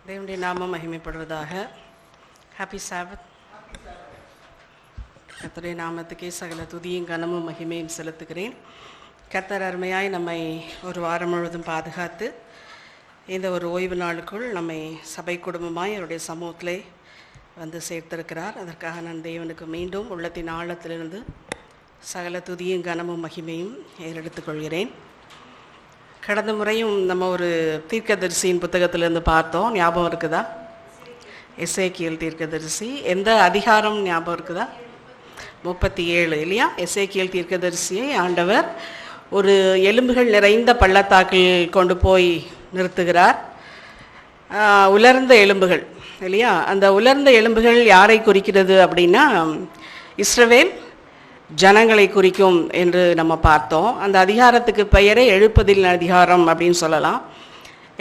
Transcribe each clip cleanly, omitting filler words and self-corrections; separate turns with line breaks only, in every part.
தேவனுடைய நாமம் மகிமைப்படுவதாக. ஹாப்பி சாபத். கர்த்தருடைய நாமத்துக்கே சகல துதியும் கனமும் மகிமையும் செலுத்துகிறேன். கர்த்தர் அருமையாய் நம்மை ஒரு வாரம் முழுவதும் பாதுகாத்து இந்த ஒரு ஓய்வு நாளுக்குள் நம்மை சபை குடும்பமாய் அவருடைய சமூகத்திலே வந்து சேர்த்திருக்கிறார். அதற்காக நான் தேவனுக்கு மீண்டும் உள்ளத்தின் ஆழத்திலிருந்து சகல துதியும் கனமும் மகிமையும் ஏறெடுத்துக் கொள்கிறேன். கடந்த முறையும் நம்ம ஒரு தீர்க்கதரிசியின் புத்தகத்திலிருந்து பார்த்தோம். ஞாபகம் இருக்குதா? எசேக்கியேல் தீர்க்கதரிசி. எந்த அதிகாரம் ஞாபகம் இருக்குதா? 37 இல்லையா? எசேக்கியேல் தீர்க்கதரிசியை ஆண்டவர் ஒரு எலும்புகள் நிறைந்த பள்ளத்தாக்கில் கொண்டு போய் நிறுத்துகிறார். உலர்ந்த எலும்புகள் இல்லையா? அந்த உலர்ந்த எலும்புகள் யாரை குறிக்கிறது அப்படின்னா இஸ்ரவேல் ஜனங்களை குறிக்கும் என்று நம்ம பார்த்தோம். அந்த அதிகாரத்துக்கு பெயரே எழுப்பதில் அதிகாரம் அப்படின்னு சொல்லலாம்.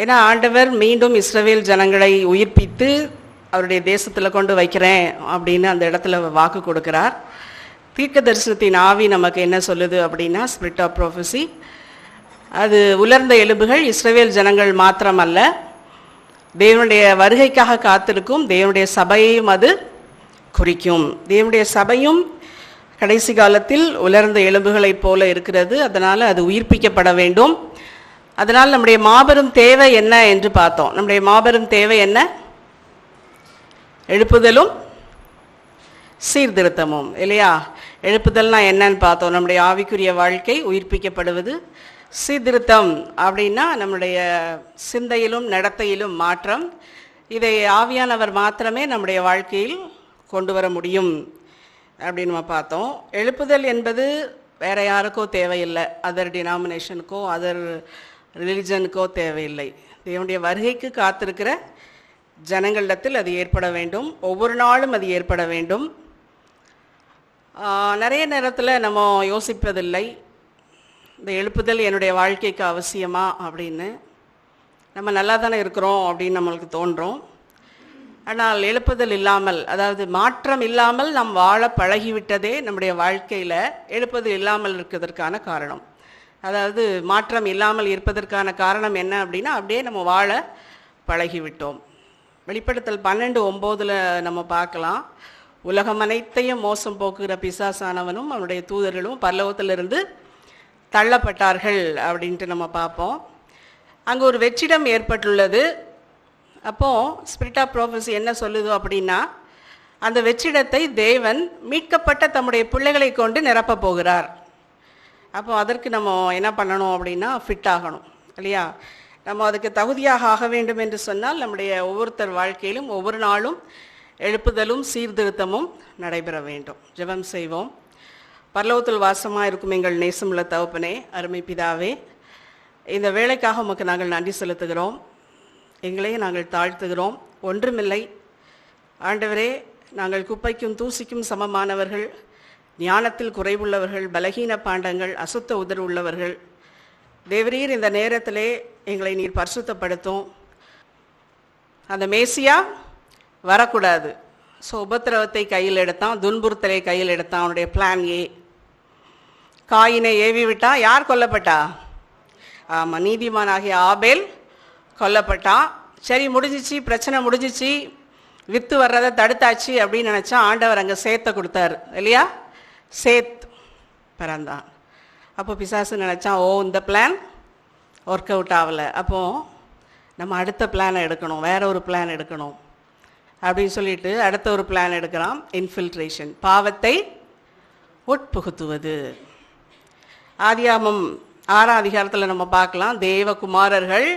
ஏன்னா ஆண்டவர் மீண்டும் இஸ்ரவேல் ஜனங்களை உயிர்ப்பித்து அவருடைய தேசத்தில் கொண்டு வைக்கிறேன் அப்படின்னு அந்த இடத்துல வாக்கு கொடுக்கிறார். தீர்க்க தரிசனத்தின் ஆவி நமக்கு என்ன சொல்லுது அப்படின்னா, ஸ்பிரிட் ஆஃப் ப்ரோஃபசி, அது உலர்ந்த எலும்புகள் இஸ்ரவேல் ஜனங்கள் மாத்திரமல்ல, தேவனுடைய வருகைக்காக காத்திருக்கும் தேவனுடைய சபையையும் அது குறிக்கும். தேவனுடைய சபையும் கடைசி காலத்தில் உலர்ந்த எலும்புகளைப் போல இருக்கிறது. அதனால் அது உயிர்ப்பிக்கப்பட வேண்டும். அதனால் நம்முடைய மாபெரும் தேவை என்ன என்று பார்த்தோம். நம்முடைய மாபெரும் தேவை என்ன? எழுப்புதலும் சீர்திருத்தமும் இல்லையா? எழுப்புதல்னா என்னன்னு பார்த்தோம். நம்முடைய ஆவிக்குரிய வாழ்க்கை உயிர்ப்பிக்கப்படுவது. சீர்திருத்தம் அப்படின்னா நம்முடைய சிந்தையிலும் நடத்தையிலும் மாற்றம். இதை ஆவியானவர் மாத்திரமே நம்முடைய வாழ்க்கையில் கொண்டு வர முடியும் அப்படின்னு நம்ம பார்த்தோம். எழுப்புதல் என்பது வேற யாருக்கோ தேவையில்லை, அதர் டினாமினேஷனுக்கோ அதர் ரிலிஜனுக்கோ தேவையில்லை. தேவனுடைய வருகைக்கு காத்திருக்கிற ஜனங்களிடத்தில் அது ஏற்பட வேண்டும். ஒவ்வொரு நாளும் அது ஏற்பட வேண்டும். நிறைய நேரத்தில் நம்ம யோசிப்பதில்லை, இந்த எழுப்புதல் என்னுடைய வாழ்க்கைக்கு அவசியமா அப்படின்னு. நம்ம நல்லா தானே இருக்கிறோம் அப்படின்னு நம்மளுக்கு தோன்றும். ஆனால் எழுப்புதல் இல்லாமல், அதாவது மாற்றம் இல்லாமல் நாம் வாழ பழகிவிட்டதே நம்முடைய வாழ்க்கையில் எழுப்புதல் இல்லாமல் இருக்கிறதற்கான காரணம். அதாவது மாற்றம் இல்லாமல் இருப்பதற்கான காரணம் என்ன அப்படின்னா, அப்படியே நம்ம வாழ பழகிவிட்டோம். வெளிப்படுத்தல் 12:9 நம்ம பார்க்கலாம். உலகம் அனைத்தையும் மோசம் போக்குகிற பிசாசானவனும் அவனுடைய தூதர்களும் பரலோகத்திலிருந்து தள்ளப்பட்டார்கள் அப்படின்ட்டு நம்ம பார்ப்போம். அங்கே ஒரு வெற்றிடம் ஏற்பட்டுள்ளது. அப்போது ஸ்பிரிட் ஆஃப் ப்ரோஃபஸி என்ன சொல்லுது அப்படின்னா, அந்த வெற்றிடத்தை தேவன் மீட்கப்பட்ட தம்முடைய பிள்ளைகளை கொண்டு நிரப்ப போகிறார். அப்போ அதற்கு நம்ம என்ன பண்ணணும் அப்படின்னா, ஃபிட் ஆகணும் இல்லையா? நம்ம அதுக்கு தகுதியாக ஆக வேண்டும் என்று சொன்னால் நம்முடைய ஒவ்வொருத்தர் வாழ்க்கையிலும் ஒவ்வொரு நாளும் எழுப்புதலும் சீர்திருத்தமும் நடைபெற வேண்டும். ஜெபம் செய்வோம். பரலோகத்தில் வாசமாக இருக்கும் எங்கள் நேசமுள்ள தகப்பனே, அருமை பிதாவே, இந்த வேலைக்காக உமக்கு நாங்கள் நன்றி செலுத்துகிறோம். எங்களையே நாங்கள் தாழ்த்துகிறோம். ஒன்றுமில்லை ஆண்டவரே, நாங்கள் குப்பைக்கும் தூசிக்கும் சமமானவர்கள், ஞானத்தில் குறைவுள்ளவர்கள், பலகீன பாண்டங்கள், அசுத்த உதர் உள்ளவர்கள். தேவரீர் இந்த நேரத்திலே எங்களை நீர் பரிசுத்தப்படுத்தும். அந்த மேசியா வரக்கூடாது. ஸோ உபத்திரவத்தை கையில் எடுத்தான், துன்புறுத்தலை கையில் எடுத்தான். அவனுடைய பிளான் ஏ. காயினை ஏவி விட்டா. யார் கொல்லப்பட்டா? ஆமாம், நீதிமானாகிய ஆபேல் கொல்லப்பட்டான். சரி, முடிஞ்சிச்சு, பிரச்சனை முடிஞ்சிச்சு, வித்து வர்றதை தடுத்தாச்சு அப்படின்னு நினச்சா ஆண்டவர் அங்கே சேத்தை கொடுத்தாரு இல்லையா? சேத் பிறந்தான். அப்போ பிசாசு நினச்சான், ஓ இந்த பிளான் ஒர்க் அவுட் ஆகலை, அப்போது நம்ம அடுத்த பிளானை எடுக்கணும், வேற ஒரு பிளான் எடுக்கணும் அப்படின்னு சொல்லிட்டு அடுத்த ஒரு பிளான் எடுக்கிறான். இன்ஃபில்ட்ரேஷன், பாவத்தை உட்புகுத்துவது. ஆதியாகமம் 6ஆம் அதிகாரத்தில் நம்ம பார்க்கலாம். தேவகுமாரர்கள்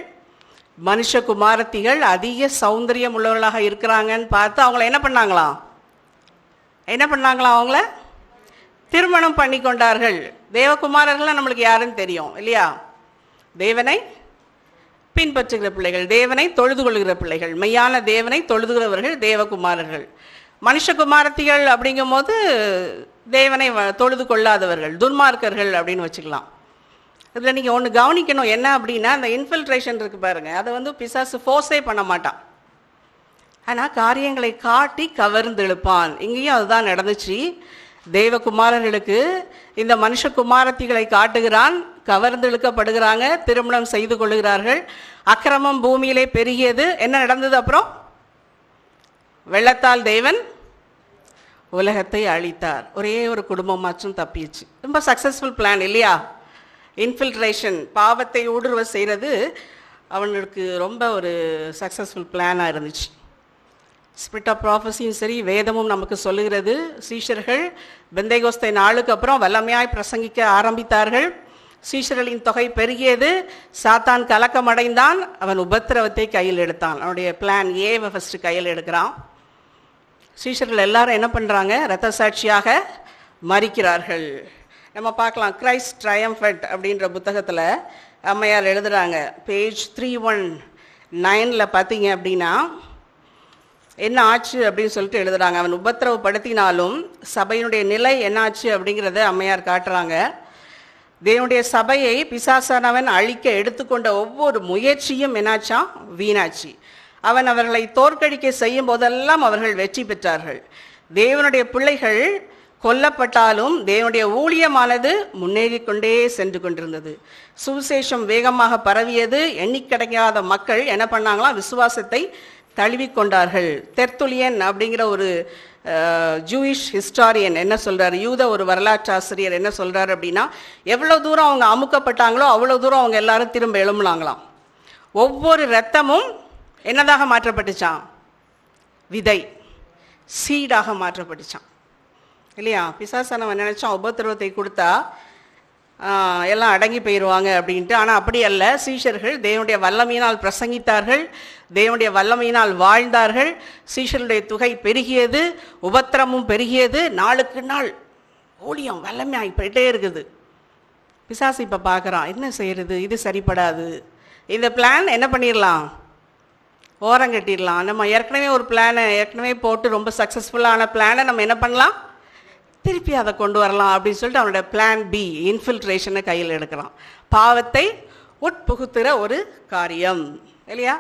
மனுஷகுமாரத்திகள் அதிக சௌந்தரியம் உள்ளவர்களாக இருக்கிறாங்கன்னு பார்த்து அவங்கள என்ன பண்ணாங்களாம்? அவங்கள திருமணம் பண்ணி கொண்டார்கள். தேவகுமாரர்கள்லாம் நம்மளுக்கு யாருன்னு தெரியும் இல்லையா? தேவனை பின்பற்றுகிற பிள்ளைகள், தேவனை தொழுது கொள்கிற பிள்ளைகள், மெய்யான தேவனை தொழுதுகிறவர்கள் தேவகுமாரர்கள். மனுஷகுமாரத்திகள் அப்படிங்கும் போது தேவனை தொழுது கொள்ளாதவர்கள், துன்மார்க்கர்கள் அப்படின்னு வச்சுக்கலாம். இதில் நீங்கள் ஒன்று கவனிக்கணும், என்ன அப்படின்னா, அந்த இன்ஃபில்ட்ரேஷன் இருக்குது பாருங்கள், அதை பிசாசு ஃபோர்ஸே பண்ண மாட்டான். ஆனால் காரியங்களை காட்டி கவர்ந்து எழுப்பான். இங்கேயும் அதுதான் நடந்துச்சு. தேவகுமாரர்களுக்கு இந்த மனுஷகுமாரத்திகளை காட்டுகிறான். கவர்ந்து இழுக்கப்படுகிறாங்க, திருமணம் செய்து கொள்கிறார்கள். அக்கிரமம் பூமியிலே பெருகியது. என்ன நடந்தது அப்புறம்? வெள்ளத்தால் தேவன் உலகத்தை அழித்தார். ஒரே ஒரு குடும்பமாச்சும் தப்பிச்சு. ரொம்ப சக்ஸஸ்ஃபுல் பிளான் இல்லையா? இன்ஃபில்ட்ரேஷன், பாவத்தை ஊடுருவ செய்கிறது அவனுக்கு ரொம்ப ஒரு சக்ஸஸ்ஃபுல் பிளானாக இருந்துச்சு. ஸ்பிரிட் ஆஃப் ப்ராஃபஸியும் சரி, வேதமும் நமக்கு சொல்லுகிறது. சீஷர்கள் பெந்தைகோஸ்தை நாளுக்கு அப்புறம் வல்லமையாய் பிரசங்கிக்க ஆரம்பித்தார்கள். சீஷர்களின் தொகை பெருகியது. சாத்தான் கலக்கமடைந்தான். அவன் உபத்திரவத்தை கையில் எடுத்தான். அவனுடைய பிளான் ஏவை ஃபஸ்ட்டு கையில் எடுக்கிறான். சீஷர்கள் எல்லாரும் என்ன பண்ணுறாங்க? இரத்த சாட்சியாக மரிக்கிறார்கள். நம்ம பார்க்கலாம், கிரைஸ்ட் ட்ரையம்ஃபட் அப்படின்ற புத்தகத்தில் அம்மையார் எழுதுகிறாங்க. பேஜ் 319 பார்த்தீங்க அப்படின்னா என்ன ஆச்சு அப்படின்னு சொல்லிட்டு எழுதுகிறாங்க. அவன் உபத்திரவப்படுத்தினாலும் சபையினுடைய நிலை என்னாச்சு அப்படிங்கிறத அம்மையார் காட்டுறாங்க. தேவனுடைய சபையை பிசாசானவன் அழிக்க எடுத்துக்கொண்ட ஒவ்வொரு முயற்சியும் என்னாச்சா? வீணாச்சு. அவன் அவர்களை தோற்கடிக்க செய்யும் போதெல்லாம் அவர்கள் வெற்றி பெற்றார்கள். தேவனுடைய பிள்ளைகள் கொல்லப்பட்டாலும் தேவனுடைய ஊழியமானது முன்னேறி கொண்டே சென்று கொண்டிருந்தது. சுவிசேஷம் வேகமாக பரவியது. எண்ணிக்கடையாத மக்கள் என்ன பண்ணாங்களாம்? விசுவாசத்தை தழுவிக்கொண்டார்கள். தெர்த்துலியன் அப்படிங்கிற ஒரு ஜூயிஷ் ஹிஸ்டாரியன் என்ன சொல்கிறார், யூத ஒரு வரலாற்று ஆசிரியர் என்ன சொல்கிறார் அப்படின்னா, எவ்வளோ தூரம் அவங்க அமுக்கப்பட்டாங்களோ அவ்வளோ தூரம் அவங்க எல்லாரும் திரும்ப எழும்புனாங்களாம். ஒவ்வொரு இரத்தமும் என்னதாக மாற்றப்பட்டுச்சான்? விதை, சீடாக மாற்றப்பட்டுச்சான் இல்லையா? பிசாசானவன் நினச்சான் உபத்திரவத்தை கொடுத்தா எல்லாம் அடங்கி போயிடுவாங்க அப்படின்ட்டு. ஆனால் அப்படி அல்ல. சீஷர்கள் தேவனுடைய வல்லமையினால் பிரசங்கித்தார்கள், தேவனுடைய வல்லமையினால் வாழ்ந்தார்கள். சீஷர்களுடைய தொகை பெருகியது, உபத்திரமும் பெருகியது. நாளுக்கு நாள் ஊழியம் வல்லமையாகி போயிட்டே இருக்குது. பிசாசு இப்போ பார்க்குறான், என்ன செய்கிறது? இது சரிப்படாது. இந்த பிளான் என்ன பண்ணிடலாம்? ஓரம் கட்டிடலாம். நம்ம ஏற்கனவே ஒரு பிளானை ஏற்கனவே போட்டு ரொம்ப சக்ஸஸ்ஃபுல்லான பிளானை நம்ம என்ன பண்ணலாம்? திருப்பி அதை கொண்டு வரலாம் அப்படின்னு சொல்லிட்டு அவனோட பிளான் பி, இன்ஃபில்ட்ரேஷனை கையில் எடுக்கிறான். பாவத்தை உட்புகுத்துகிற ஒரு காரியம் இல்லையா?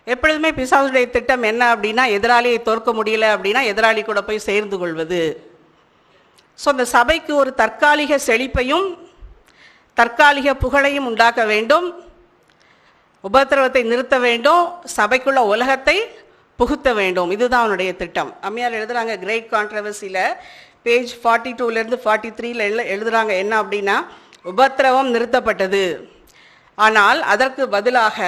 எப்பொழுதுமே பிசாசுடைய திட்டம் என்ன அப்படின்னா, எதிராளியை தோற்க முடியல அப்படின்னா எதிராளி கூட போய் சேர்ந்து கொள்வது. ஸோ அந்த சபைக்கு ஒரு தற்காலிக செழிப்பையும் தற்காலிக புகழையும் உண்டாக்க வேண்டும். உபத்திரவத்தை நிறுத்த வேண்டும். சபைக்குள்ள உலகத்தை புகுத்த வேண்டும். இதுதான் அவனுடைய திட்டம். அம்மையார் எழுதுறாங்க கிரேட் கான்ட்ரவர்சியில் பேஜ் 42 43 எழுதுறாங்க. என்ன அப்படின்னா, உபத்திரவம் நிறுத்தப்பட்டது, ஆனால் அதற்கு பதிலாக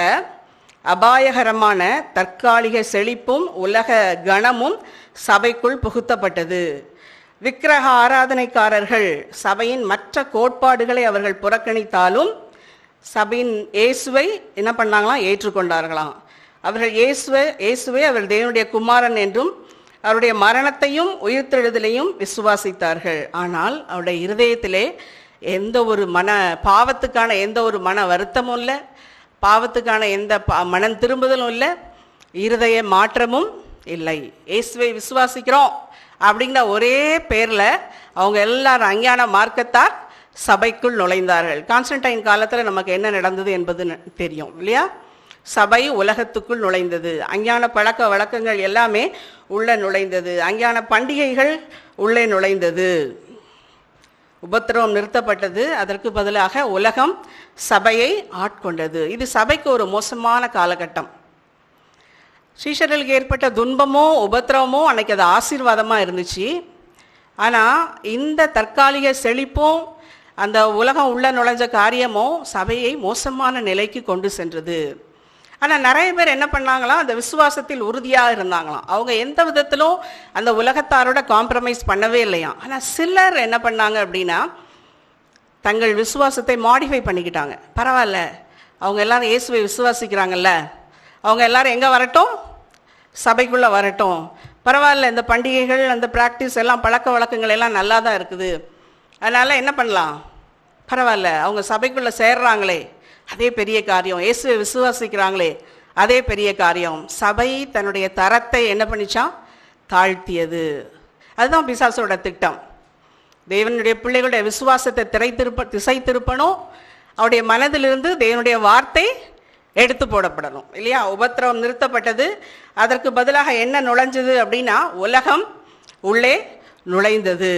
அபாயகரமான தற்காலிக செழிப்பும் உலக கணமும் சபைக்குள் புகுத்தப்பட்டது. விக்கிரக ஆராதனைக்காரர்கள் சபையின் மற்ற கோட்பாடுகளை அவர்கள் புறக்கணித்தாலும் சபையின் இயேசுவை என்ன பண்ணாங்களாம்? ஏற்றுக்கொண்டார்களாம். அவர்கள் இயேசுவை அவர் தேவனுடைய குமாரன் என்றும் அவருடைய மரணத்தையும் உயிர்த்தெழுதலையும் விசுவாசித்தார்கள். ஆனால் அவருடைய இருதயத்திலே எந்த ஒரு பாவத்துக்கான எந்த ஒரு மன வருத்தமும் இல்லை, பாவத்துக்கான எந்த மனம் திரும்புதலும் இல்லை, இருதய மாற்றமும் இல்லை. இயேசுவை விசுவாசிக்கிறோம் அப்படிங்கிற ஒரே பேரில் அவங்க எல்லாரும் அஞ்ஞான மார்க்கத்தார் சபைக்குள் நுழைந்தார்கள். கான்ஸ்டன்டைன் காலத்தில் நமக்கு என்ன நடந்தது என்பது தெரியும் இல்லையா? சபை உலகத்துக்குள் நுழைந்தது. அஞ்ஞான பழக்க வழக்கங்கள் எல்லாமே உள்ளே நுழைந்தது. அஞ்ஞான பண்டிகைகள் உள்ளே நுழைந்தது. உபத்திரவம் நிறுத்தப்பட்டது. அதற்கு பதிலாக உலகம் சபையை ஆட்கொண்டது. இது சபைக்கு ஒரு மோசமான காலகட்டம். சீஷர்களுக்கு ஏற்பட்ட துன்பமோ உபத்திரவமோ அன்னைக்கு அது ஆசீர்வாதமாக இருந்துச்சு. ஆனால் இந்த தற்காலிக செழிப்பும் அந்த உலகம் உள்ள நுழைஞ்ச காரியமோ சபையை மோசமான நிலைக்கு கொண்டு சென்றது. ஆனால் நிறைய பேர் என்ன பண்ணாங்களாம்? அந்த விசுவாசத்தில் உறுதியாக இருந்தாங்களாம். அவங்க எந்த விதத்திலும் அந்த உலகத்தாரோட காம்ப்ரமைஸ் பண்ணவே இல்லையாம். ஆனால் சிலர் என்ன பண்ணாங்க அப்படின்னா, தங்கள் விசுவாசத்தை மாடிஃபை பண்ணிக்கிட்டாங்க. பரவாயில்ல, அவங்க எல்லாரும் இயேசுவை விசுவாசிக்கிறாங்கல்ல, அவங்க எல்லாரும் எங்கே வரட்டும்? சபைக்குள்ளே வரட்டும். பரவாயில்ல, இந்த பண்டிகைகள் அந்த ப்ராக்டிஸ் எல்லாம் பழக்க வழக்கங்கள் எல்லாம் நல்லா தான் இருக்குது. அதனால் என்ன பண்ணலாம்? பரவாயில்ல, அவங்க சபைக்குள்ளே சேர்றாங்களே அதே பெரிய காரியம். இயேசுவை விசுவாசிக்கிறாங்களே அதே பெரிய காரியம். சபை தன்னுடைய தரத்தை என்ன பண்ணிச்சான்? தாழ்த்தியது. அதுதான் பிசாசோட திட்டம். தேவனுடைய பிள்ளைகளுடைய விசுவாசத்தை திசை திருப்பணும். அவருடைய மனதிலிருந்து தேவனுடைய வார்த்தை எடுத்து போடப்படணும் இல்லையா? உபத்திரவம் நிறுத்தப்பட்டது. அதற்கு பதிலாக என்ன நுழைஞ்சது அப்படின்னா, உலகம் உள்ளே நுழைந்தது.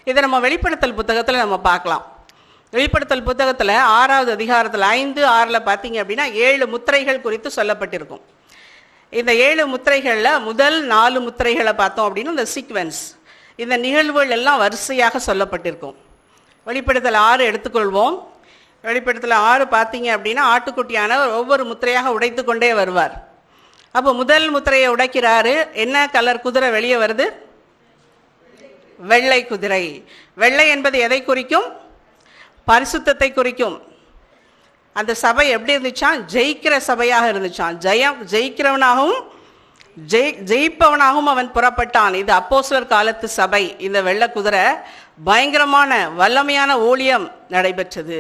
இதை நம்ம வெளிப்படுத்தல் புத்தகத்தில் நம்ம பார்க்கலாம். வெளிப்படுத்தல் புத்தகத்தில் 6வது அதிகாரத்தில் 5:6 பார்த்தீங்க அப்படின்னா 7 முத்திரைகள் குறித்து சொல்லப்பட்டிருக்கும். இந்த 7 முத்திரைகளில் முதல் 4 முத்திரைகளை பார்த்தோம் அப்படின்னா இந்த சீக்வென்ஸ், இந்த நிகழ்வுகள் எல்லாம் வரிசையாக சொல்லப்பட்டிருக்கும். வெளிப்படுத்தல் 6 எடுத்துக்கொள்வோம். வெளிப்படுத்தல் 6 பார்த்தீங்க அப்படின்னா ஆட்டுக்குட்டியானவர் ஒவ்வொரு முத்திரையாக உடைத்து கொண்டே வருவார். அப்போ முதல் முத்திரையை உடைக்கிறாரு. என்ன கலர் குதிரை வெளியே வருது? வெள்ளை குதிரை. வெள்ளை என்பது எதை குறிக்கும்? பரிசுத்தத்தை குறிக்கும். அந்த சபை எப்படி இருந்துச்சான்? ஜெயிக்கிற சபையாக இருந்துச்சான். ஜெயிக்கிறவனாகவும் ஜெயிப்பவனாகவும் அவன் புறப்பட்டான். இது அப்போஸ்தலர் காலத்து சபை. இந்த வெள்ளை குதிரை பயங்கரமான வல்லமையான ஊழியம் நடைபெற்றது.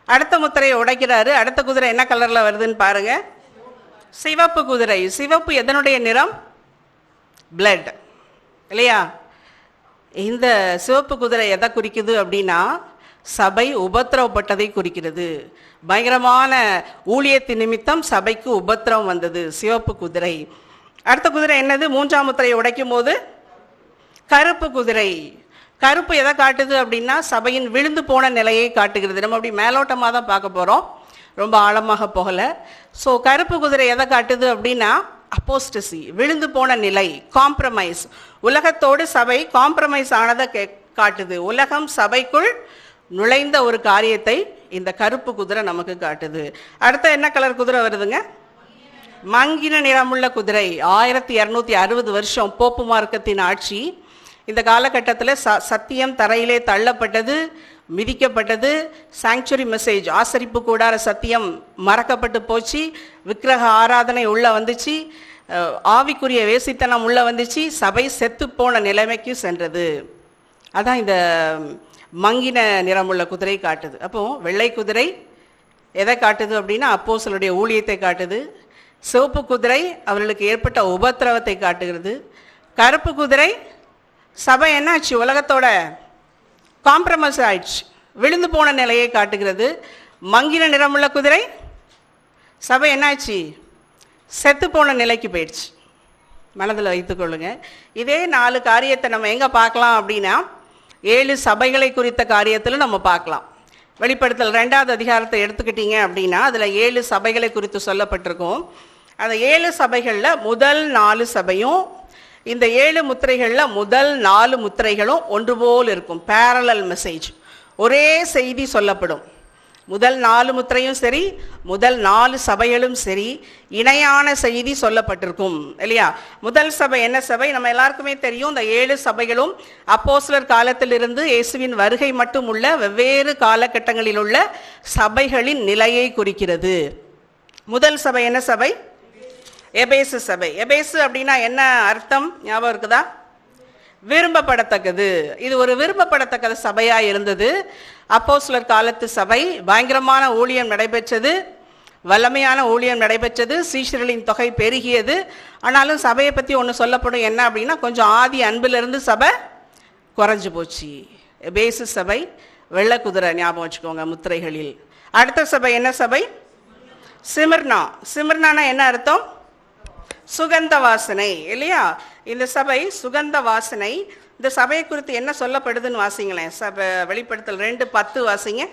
அடுத்த முத்திரையை உடைக்கிறாரு. அடுத்த குதிரை என்ன கலர்ல வருதுன்னு பாருங்க. சிவப்பு குதிரை. சிவப்பு எதனுடைய நிறம்? பிளட் இல்லையா? இந்த சிவப்பு குதிரை எதை குறிக்குது அப்படின்னா சபை உபத்திரவப்பட்டதை குறிக்கிறது. பயங்கரமான ஊழியத்தின் நிமித்தம் சபைக்கு உபத்திரவம் வந்தது. சிவப்பு குதிரை. அடுத்த குதிரை என்னது? 3ஆம் முத்திரையை உடைக்கும் போது கருப்பு குதிரை. கருப்பு எதை காட்டுது அப்படின்னா சபையின் விழுந்து போன நிலையை காட்டுகிறது. நம்ம அப்படி மேலோட்டமாக தான் பார்க்க போகிறோம், ரொம்ப ஆழமாக போகல. ஸோ கருப்பு குதிரை எதை காட்டுது அப்படின்னா அப்போஸ்டசி, விழுந்து போன நிலை, காம்ப்ரமைஸ். உலகத்தோடு சபை காம்ப்ரமைஸ் ஆனதை காட்டுது. உலகம் சபைக்குள் நுழைந்த ஒரு காரியத்தை இந்த கருப்பு குதிரை நமக்கு காட்டுது. அடுத்த என்ன கலர் குதிரை வருதுங்க? மங்கின நிறமுள்ள குதிரை. 1260 வருஷம் போப்பு மார்க்கத்தின் ஆட்சி. இந்த காலகட்டத்தில் சத்தியம் தரையிலே தள்ளப்பட்டது, மிதிக்கப்பட்டது. சாங்சுரி மெசேஜ், ஆசரிப்பு கூடார சத்தியம் மறக்கப்பட்டு போச்சு. விக்கிரக ஆராதனை உள்ள வந்துச்சு. ஆவிக்குரிய வேசித்தனம் உள்ள வந்துச்சு. சபை செத்து போன நிலைமைக்கு சென்றது. அதான் இந்த மங்கின நிறமுள்ள குதிரை காட்டுது. அப்போ வெள்ளை குதிரை எதை காட்டுது அப்படின்னா அப்போஸ்தலருடைய ஊழியத்தை காட்டுது. சிவப்பு குதிரை அவர்களுக்கு ஏற்பட்ட உபத்திரவத்தை காட்டுகிறது. கருப்பு குதிரை சபை என்னாச்சு? உலகத்தோட காம்ப்ரமைஸ் ஆயிடுச்சு, விழுந்து போன நிலையை காட்டுகிறது. மங்கின நிறமுள்ள குதிரை சபை என்னாச்சு? செத்து போன நிலைக்கு போயிடுச்சு. மனதில் வைத்துக்கொள்ளுங்க. இதே 4 காரியத்தை நம்ம எங்கே பார்க்கலாம் அப்படின்னா 7 சபைகளை குறித்த காரியத்தில் நம்ம பார்க்கலாம். வெளிப்படுத்தல் 2வது அதிகாரத்தை எடுத்துக்கிட்டீங்க அப்படின்னா அதில் 7 சபைகளை குறித்து சொல்லப்பட்டிருக்கும். அந்த 7 சபைகளில் முதல் 4 சபையும் இந்த 7 முத்திரைகளில் முதல் 4 முத்திரைகளும் ஒன்று போல் இருக்கும். பேரலல் மெசேஜ், ஒரே செய்தி சொல்லப்படும். முதல் 4 முத்திரையும் சரி, முதல் 4 சபைகளும் சரி, இணையான செய்தி சொல்லப்பட்டிருக்கும் இல்லையா? முதல் சபை என்ன சபை? நம்ம எல்லாருக்குமே தெரியும். இந்த 7 சபைகளும் அப்போஸ்தலர் காலத்திலிருந்து இயேசுவின் வருகை மட்டும் உள்ள வெவ்வேறு காலகட்டங்களில் உள்ள சபைகளின் நிலையை குறிக்கிறது. முதல் சபை என்ன சபை? எபேசு சபை. எபேசு அப்படின்னா என்ன அர்த்தம்? ஞாபகம் இருக்குதா? விரும்பப்படத்தக்கது. இது ஒரு விரும்பப்படத்தக்க சபையா இருந்தது. அப்போஸ்தலர் காலத்து சபை. பயங்கரமான ஊழியம் நடைபெற்றது, வல்லமையான ஊழியம் நடைபெற்றது, சீஷர்களின் தொகை பெருகியது. ஆனாலும் சபையை பற்றி ஒன்று சொல்லப்படும். என்ன அப்படின்னா கொஞ்சம் ஆதி அன்பிலிருந்து சபை குறைஞ்சு போச்சு. எபேசு சபை வெள்ளை குதிரை, ஞாபகம் வச்சுக்கோங்க முத்திரைகளில். அடுத்த சபை என்ன சபை? சிமிர்னா. சிமிர்னானா என்ன அர்த்தம்? சுகந்த வாசனை இல்லையா? இந்த சபை சுகந்த வாசனை. இந்த சபையை குறித்து என்ன சொல்லப்படுதுன்னு வாசிங்களேன். சபை வெளிப்படுத்தல் 2:10 வாசிங்க.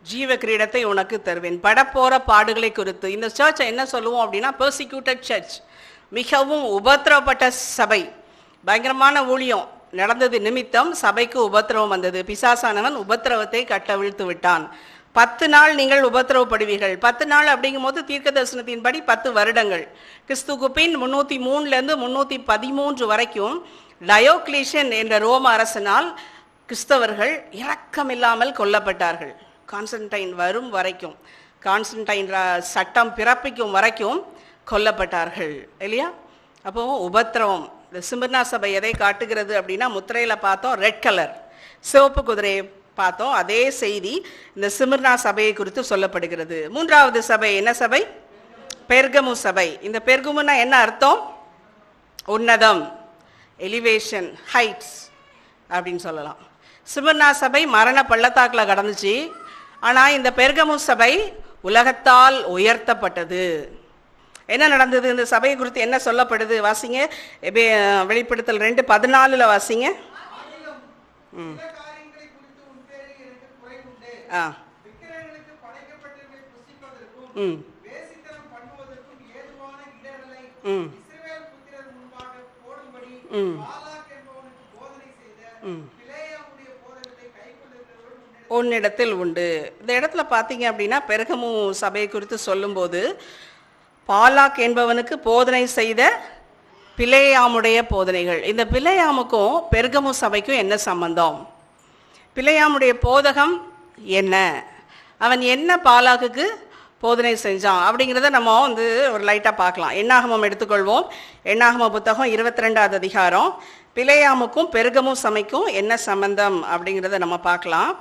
ஜீவ கிரீடத்தை உனக்கு தருவேன். படப்போற பாடுகளை குறித்து இந்த சர்ச்சை என்ன சொல்லுவோம் அப்படின்னா பெர்சிக்யூட்டட் சர்ச், மிகவும் உபத்திரவப்பட்ட சபை. பயங்கரமான ஊழியம் நடந்தது நிமித்தம் சபைக்கு உபத்திரவம் வந்தது. பிசாசானவன் உபத்திரவத்தை கட்டவிழ்த்து விட்டான். 10 நாள் நீங்கள் உபத்திரவப்படுவீர்கள். 10 நாள் அப்படிங்கும் போது தீர்க்க தரிசனத்தின்படி 10 வருடங்கள். கிறிஸ்துக்கு பின் 303 313 வரைக்கும் டயோக்ளீஷியன் என்ற ரோம அரசனால் கிறிஸ்தவர்கள் இரக்கமில்லாமல் கொல்லப்பட்டார்கள். கான்ஸ்டன்டைன் வரும் வரைக்கும், கான்ஸ்டன்டைன் சட்டம் பிறப்பிக்கும் வரைக்கும் கொல்லப்பட்டார்கள் இல்லையா? அப்போ உபத்திரவம். இந்த சிமிர்னா சபை எதை காட்டுகிறது அப்படின்னா முத்திரையில் பார்த்தோம் ரெட் கலர், சிவப்பு குதிரையை பார்த்தோம். அதே செய்தி இந்த சிமிர்னா சபையை குறித்து சொல்லப்படுகிறது. 3வது சபை என்ன சபை? பெர்கமு சபை. இந்த பெர்கமுன்னா என்ன அர்த்தம்? உன்னதம், எலிவேஷன், ஹைட்ஸ் அப்படின்னு சொல்லலாம். சிமர்னா சபை மரண பள்ளத்தாக்கில் கடந்துச்சு. ஆனால் இந்த பெர்கமு சபை உலகத்தால் உயர்த்தப்பட்டது. என்ன நடந்தது? இந்த சபையை குறித்து என்ன சொல்லப்படுது? வாசிங்க. வெளிப்படுத்தல் 2:14 வாசிங்க. உன்னிடத்தில் உண்டு. இந்த இடத்துல பார்த்தீங்க அப்படின்னா பெர்கமு சபையை குறித்து சொல்லும்போது பாலாக் என்பவனுக்கு போதனை செய்த பிலேயாமுடைய போதனைகள். இந்த பிலேயாமுக்கும் பெர்கமு சபைக்கும் என்ன சம்பந்தம்? பிலேயாமுடைய போதகம் என்ன? அவன் என்ன பாலாக்குக்கு போதனை செஞ்சான் அப்படிங்கிறத நம்ம ஒரு லைட்டாக பார்க்கலாம். என்னாகமம் எடுத்துக்கொள்வோம். என்னாகம புத்தகம் 22வது அதிகாரம். பிலேயாமுக்கும் பெர்கமு சபைக்கும் என்ன சம்பந்தம் அப்படிங்கிறத நம்ம பார்க்கலாம்.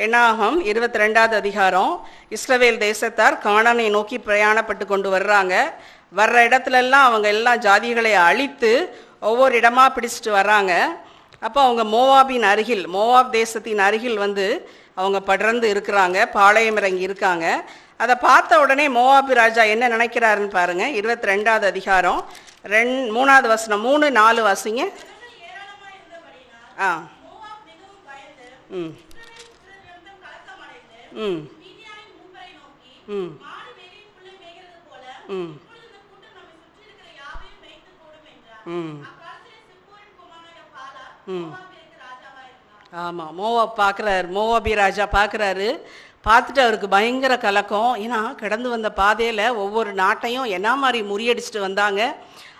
என்னாகமம் 22வது அதிகாரம். இஸ்ரவேல் தேசத்தார் கானானை நோக்கி பிரயாணப்பட்டு கொண்டு வர்றாங்க. வர்ற இடத்துலலாம் அவங்க எல்லாம் ஜாதிகளை அழித்து ஒவ்வொரு இடமா பிடிச்சிட்டு வர்றாங்க. அப்போ அவங்க மோவாபின் அருகில், மோவாப் தேசத்தின் அருகில் அவங்க படர்ந்து இருக்கிறாங்க, பாளையம் இறங்கி இருக்காங்க. அதை பார்த்த உடனே மோவாபி ராஜா என்ன நினைக்கிறாருன்னு பாருங்க. 22வது அதிகாரம் 3வது வசனம், 3-4 வாசிங்க. ம் ம் ம் ம் ம் ஆமாம். மோவாபி ராஜா பார்க்குறாரு. பார்த்துட்டு அவருக்கு பயங்கர கலக்கம். ஏன்னா கடந்து வந்த பாதையில் ஒவ்வொரு நாட்டையும் என்ன மாதிரி முறியடிச்சிட்டு வந்தாங்க.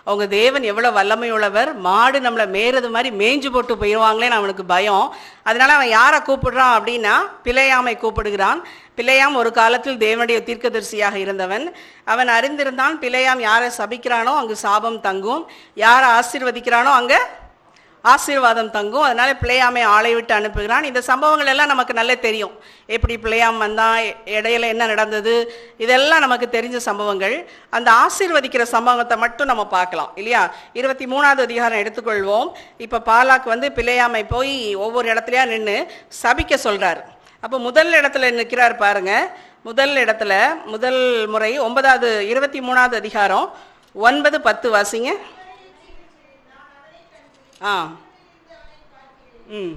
அவங்க தேவன் எவ்வளோ வல்லமையுள்ளவர். மாடு நம்மளை மேறது மாதிரி மேய்ஞ்சு போட்டு போயிடுவாங்களேன்னு அவனுக்கு பயம். அதனால அவன் யாரை கூப்பிடுறான் அப்படின்னா பிலேயாமை கூப்பிடுகிறான். பிலேயாம் ஒரு காலத்தில் தேவனுடைய தீர்க்கதரிசியாக இருந்தவன். அவன் அறிந்திருந்தான் பிலேயாம் யாரை சபிக்கிறானோ அங்கு சாபம் தங்கும், யாரை ஆசீர்வதிக்கிறானோ அங்கே ஆசீர்வாதம் தங்கும். அதனால பிலேயாமை ஆளை விட்டு அனுப்புகிறான். இந்த சம்பவங்கள் எல்லாம் நமக்கு நல்லா தெரியும். எப்படி பிலேயாம் வந்தான், இடையில என்ன நடந்தது, இதெல்லாம் நமக்கு தெரிஞ்ச சம்பவங்கள். அந்த ஆசீர்வதிக்கிற சம்பவத்தை மட்டும் நம்ம பார்க்கலாம் இல்லையா? 23வது அதிகாரம் எடுத்துக்கொள்வோம். இப்போ பாலாக் பிலேயாமை போய் ஒவ்வொரு இடத்துலையா நின்று சபிக்க சொல்றாரு. அப்போ முதல் இடத்துல நிற்கிறார் பாருங்க. முதல் இடத்துல முதல் முறை 23வது அதிகாரம் 9-10 வாசிங்க. ம்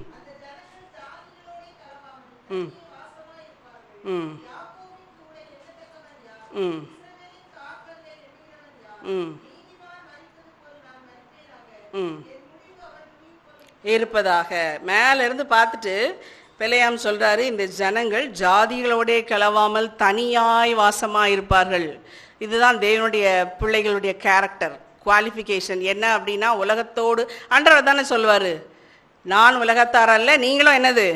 ம் ம் ம் ம் ம் இருப்பதாக மேலிருந்து பார்த்துட்டு பிலேயாம் சொல்றாரு, இந்த ஜனங்கள் ஜாதிகளோடே கலவாமல் தனியாய் வாசமாக இருப்பார்கள். இதுதான் தேவனுடைய பிள்ளைகளுடைய கேரக்டர், குவாலிஃபிகேஷன். என்ன அப்படின்னா உலகத்தோடு ஆண்டவர் தானே சொல்வார், நான் உலகத்தார் அல்ல, நீங்களும் என்னது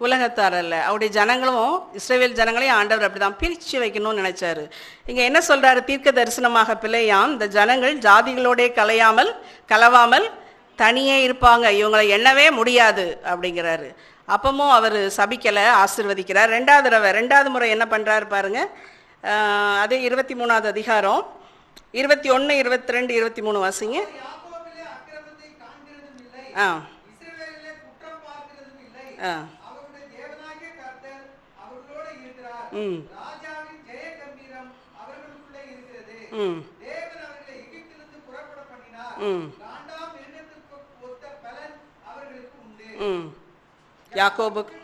உலகத்தார் அல்ல. அவருடைய ஜனங்களும் இஸ்ரவேல் ஜனங்களையும் ஆண்டவர் அப்படி தான் பிரித்து வைக்கணும்னு நினைச்சாரு. இங்கே என்ன சொல்றாரு தீர்க்க தரிசனமாக பிலேயாம், இந்த ஜனங்கள் ஜாதிகளோடே கலவாமல் தனியே இருப்பாங்க, இவங்களை எண்ணவே முடியாது அப்படிங்கிறாரு. அப்பமும் அவர் சபிக்கலை, ஆசீர்வதிக்கிறார். ரெண்டாவது முறை என்ன பண்ணுறாரு பாருங்க. அதே 23வது அதிகாரம் 21, 22, 23 வாசிங்க. யாக்கோபுக்கு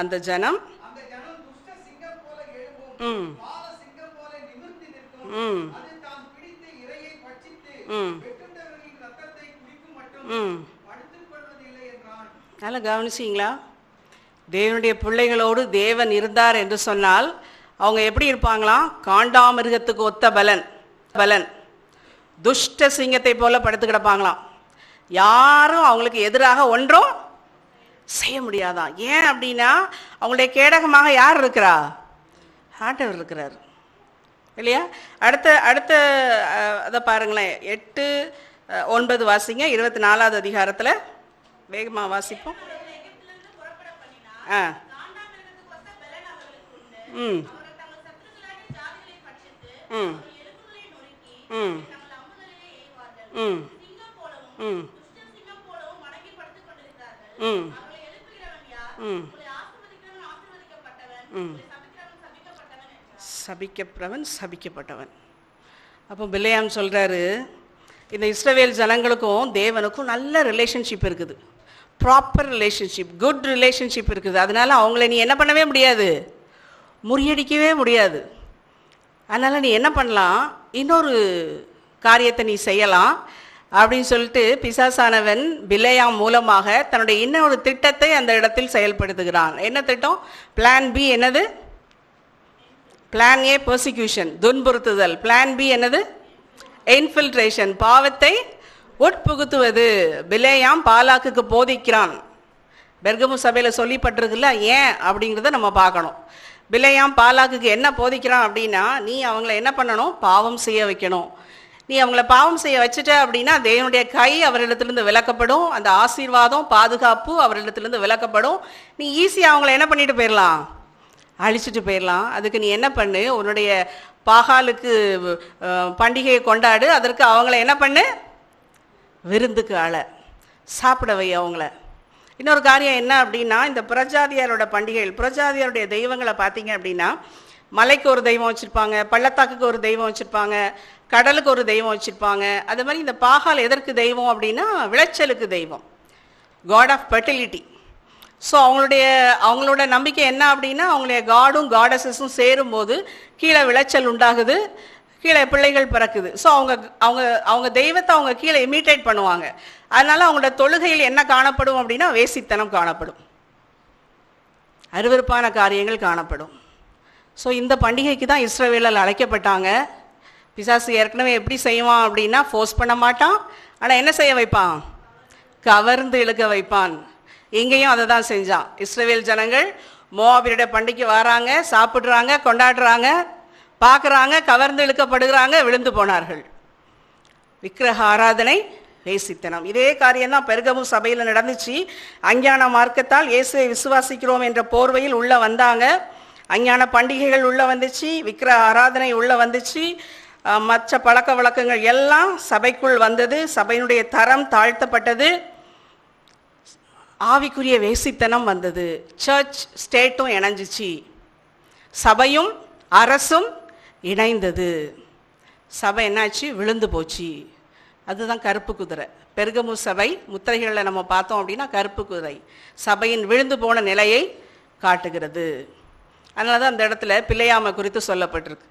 அந்த ஜனம் நல்லா கவனிச்சிங்களா? தேவனுடைய பிள்ளைகளோடு தேவன் இருந்தார் என்று சொன்னால் அவங்க எப்படி இருப்பாங்களாம்? காண்டாமிருகத்துக்கு ஒத்த பலன், துஷ்ட சிங்கத்தை போல படுத்து கிடப்பாங்களாம். யாரும் அவங்களுக்கு எதிராக ஒன்றும் செய்ய முடியாதான். ஏன் அப்படின்னா அவங்களுடைய கேடகமாக யார் இருக்கிறா? ஆண்டவர் இருக்கிறார் இல்லையா? அடுத்த அதை பாருங்களேன். 8, 9 வாசிங்க. 24வது அதிகாரத்தில் வேகமாக வாசிப்போம். ம் ம் ம் ம் ம் ம் ம் சபிக்கப்பட்டவன் சபிக்கப்பட்டவன். அப்போ பிலேயாம் சொல்கிறாரு, இந்த இஸ்ரவேல் ஜனங்களுக்கும் தேவனுக்கும் நல்ல ரிலேஷன்ஷிப் இருக்குது, ப்ராப்பர் ரிலேஷன்ஷிப், குட் ரிலேஷன்ஷிப் இருக்குது. அதனால் அவங்கள நீ என்ன பண்ணவே முடியாது, முறியடிக்கவே முடியாது. அதனால் நீ என்ன பண்ணலாம், இன்னொரு காரியத்தை நீ செய்யலாம் அப்படின்னு சொல்லிட்டு பிசாசானவன் பிலேயாம் மூலமாக தன்னுடைய இன்னொரு திட்டத்தை அந்த இடத்தில் செயல்படுத்துகிறான். என்ன திட்டம்? பிளான் பி என்னது? பிளான் ஏ பெர்சிக்யூஷன், துன்புறுத்துதல். பிளான் பி என்னது? இன்ஃபில்ட்ரேஷன், பாவத்தை உட்புகுத்துவது. பிலேயாம் பாலாக்குக்கு போதிக்கிறான். பெர்கமு சபையில் சொல்லிப்பட்டிருக்குல்ல, ஏன் அப்படிங்கிறத நம்ம பார்க்கணும். பிலேயாம் பாலாக்குக்கு என்ன போதிக்கிறான் அப்படின்னா, நீ அவங்கள என்ன பண்ணணும், பாவம் செய்ய வைக்கணும். நீ அவங்கள பாவம் செய்ய வச்சுட்ட அப்படின்னா தேவனுடைய கை அவர்களிடத்திலிருந்து விலக்கப்படும், அந்த ஆசீர்வாதம் பாதுகாப்பு அவர்களிடத்திலிருந்து விலக்கப்படும். நீ ஈஸியாக அவங்கள என்ன பண்ணிட்டு போயிடலாம், அழிச்சிட்டு போயிடலாம். அதுக்கு நீ என்ன பண்ணு, உன்னுடைய பாகாலுக்கு பண்டிகையை கொண்டாடு, அதற்கு அவங்கள என்ன பண்ணு, விருந்துக்கு ஆள சாப்பிட வை அவங்கள. இன்னொரு காரியம் என்ன அப்படின்னா, இந்த புறஜாதியாரோட பண்டிகைகள், புறஜாதியாருடைய தெய்வங்களை பார்த்தீங்க அப்படின்னா, மலைக்கு ஒரு தெய்வம் வச்சுருப்பாங்க, பள்ளத்தாக்குக்கு ஒரு தெய்வம் வச்சுருப்பாங்க, கடலுக்கு ஒரு தெய்வம் வச்சுருப்பாங்க. அது மாதிரி இந்த பாகால் எதற்கு தெய்வம் அப்படின்னா, விளைச்சலுக்கு தெய்வம், காட் ஆஃப் ஃபெர்டிலிட்டி. ஸோ அவங்களோட நம்பிக்கை என்ன அப்படின்னா, அவங்களுடைய காடும் காடஸஸும் சேரும்போது கீழே விளைச்சல் உண்டாகுது, கீழே பிள்ளைகள் பிறக்குது. ஸோ அவங்க தெய்வத்தை அவங்க கீழே இமிட்டேட் பண்ணுவாங்க. அதனால் அவங்களோட தொழுகையில் என்ன காணப்படும் அப்படின்னா, வேசித்தனம் காணப்படும், அருவருப்பான காரியங்கள் காணப்படும். ஸோ இந்த பண்டிகைக்கு தான் இஸ்ரவேலர் அழைக்கப்பட்டாங்க. பிசாசு ஏற்கனவே எப்படி செய்வான் அப்படின்னா, ஃபோர்ஸ் பண்ண மாட்டான், ஆனால் என்ன செய்ய வைப்பான், கவர்ந்து இழுக்க வைப்பான். இங்கேயும் அதை தான் செஞ்சான். இஸ்ரவேல் ஜனங்கள் மோவாபியருடைய பண்டிகை வராங்க, சாப்பிட்றாங்க, கொண்டாடுறாங்க, பார்க்குறாங்க, கவர்ந்து இழுக்கப்படுகிறாங்க, விழுந்து போனார்கள். விக்கிரக ஆராதனை, வேசித்தனம். இதே காரியம்தான் பெர்கமு சபையில் நடந்துச்சு. அஞ்ஞான மார்க்கத்தால் இயேசுவை விசுவாசிக்கிறோம் என்ற போர்வையில் உள்ளே வந்தாங்க. அஞ்ஞான பண்டிகைகள் உள்ளே வந்துச்சு, விக்கிரக ஆராதனை உள்ளே வந்துச்சு, மற்ற பழக்க வழக்கங்கள் எல்லாம் சபைக்குள் வந்தது. சபையினுடைய தரம் தாழ்த்தப்பட்டது, ஆவிக்குரிய வேசித்தனம் வந்தது. சர்ச் ஸ்டேட்டும் இணைஞ்சிச்சு, சபையும் அரசும் இணைந்தது. சபை என்னாச்சு, விழுந்து போச்சு. அதுதான் கருப்பு குதிரை. பெர்கமு சபை முத்திரைகளில் நம்ம பார்த்தோம் அப்படின்னா கருப்பு குதிரை சபையின் விழுந்து போன நிலையை காட்டுகிறது. அதனால தான் அந்த இடத்துல பிலேயாமை குறித்து சொல்லப்பட்டிருக்கு.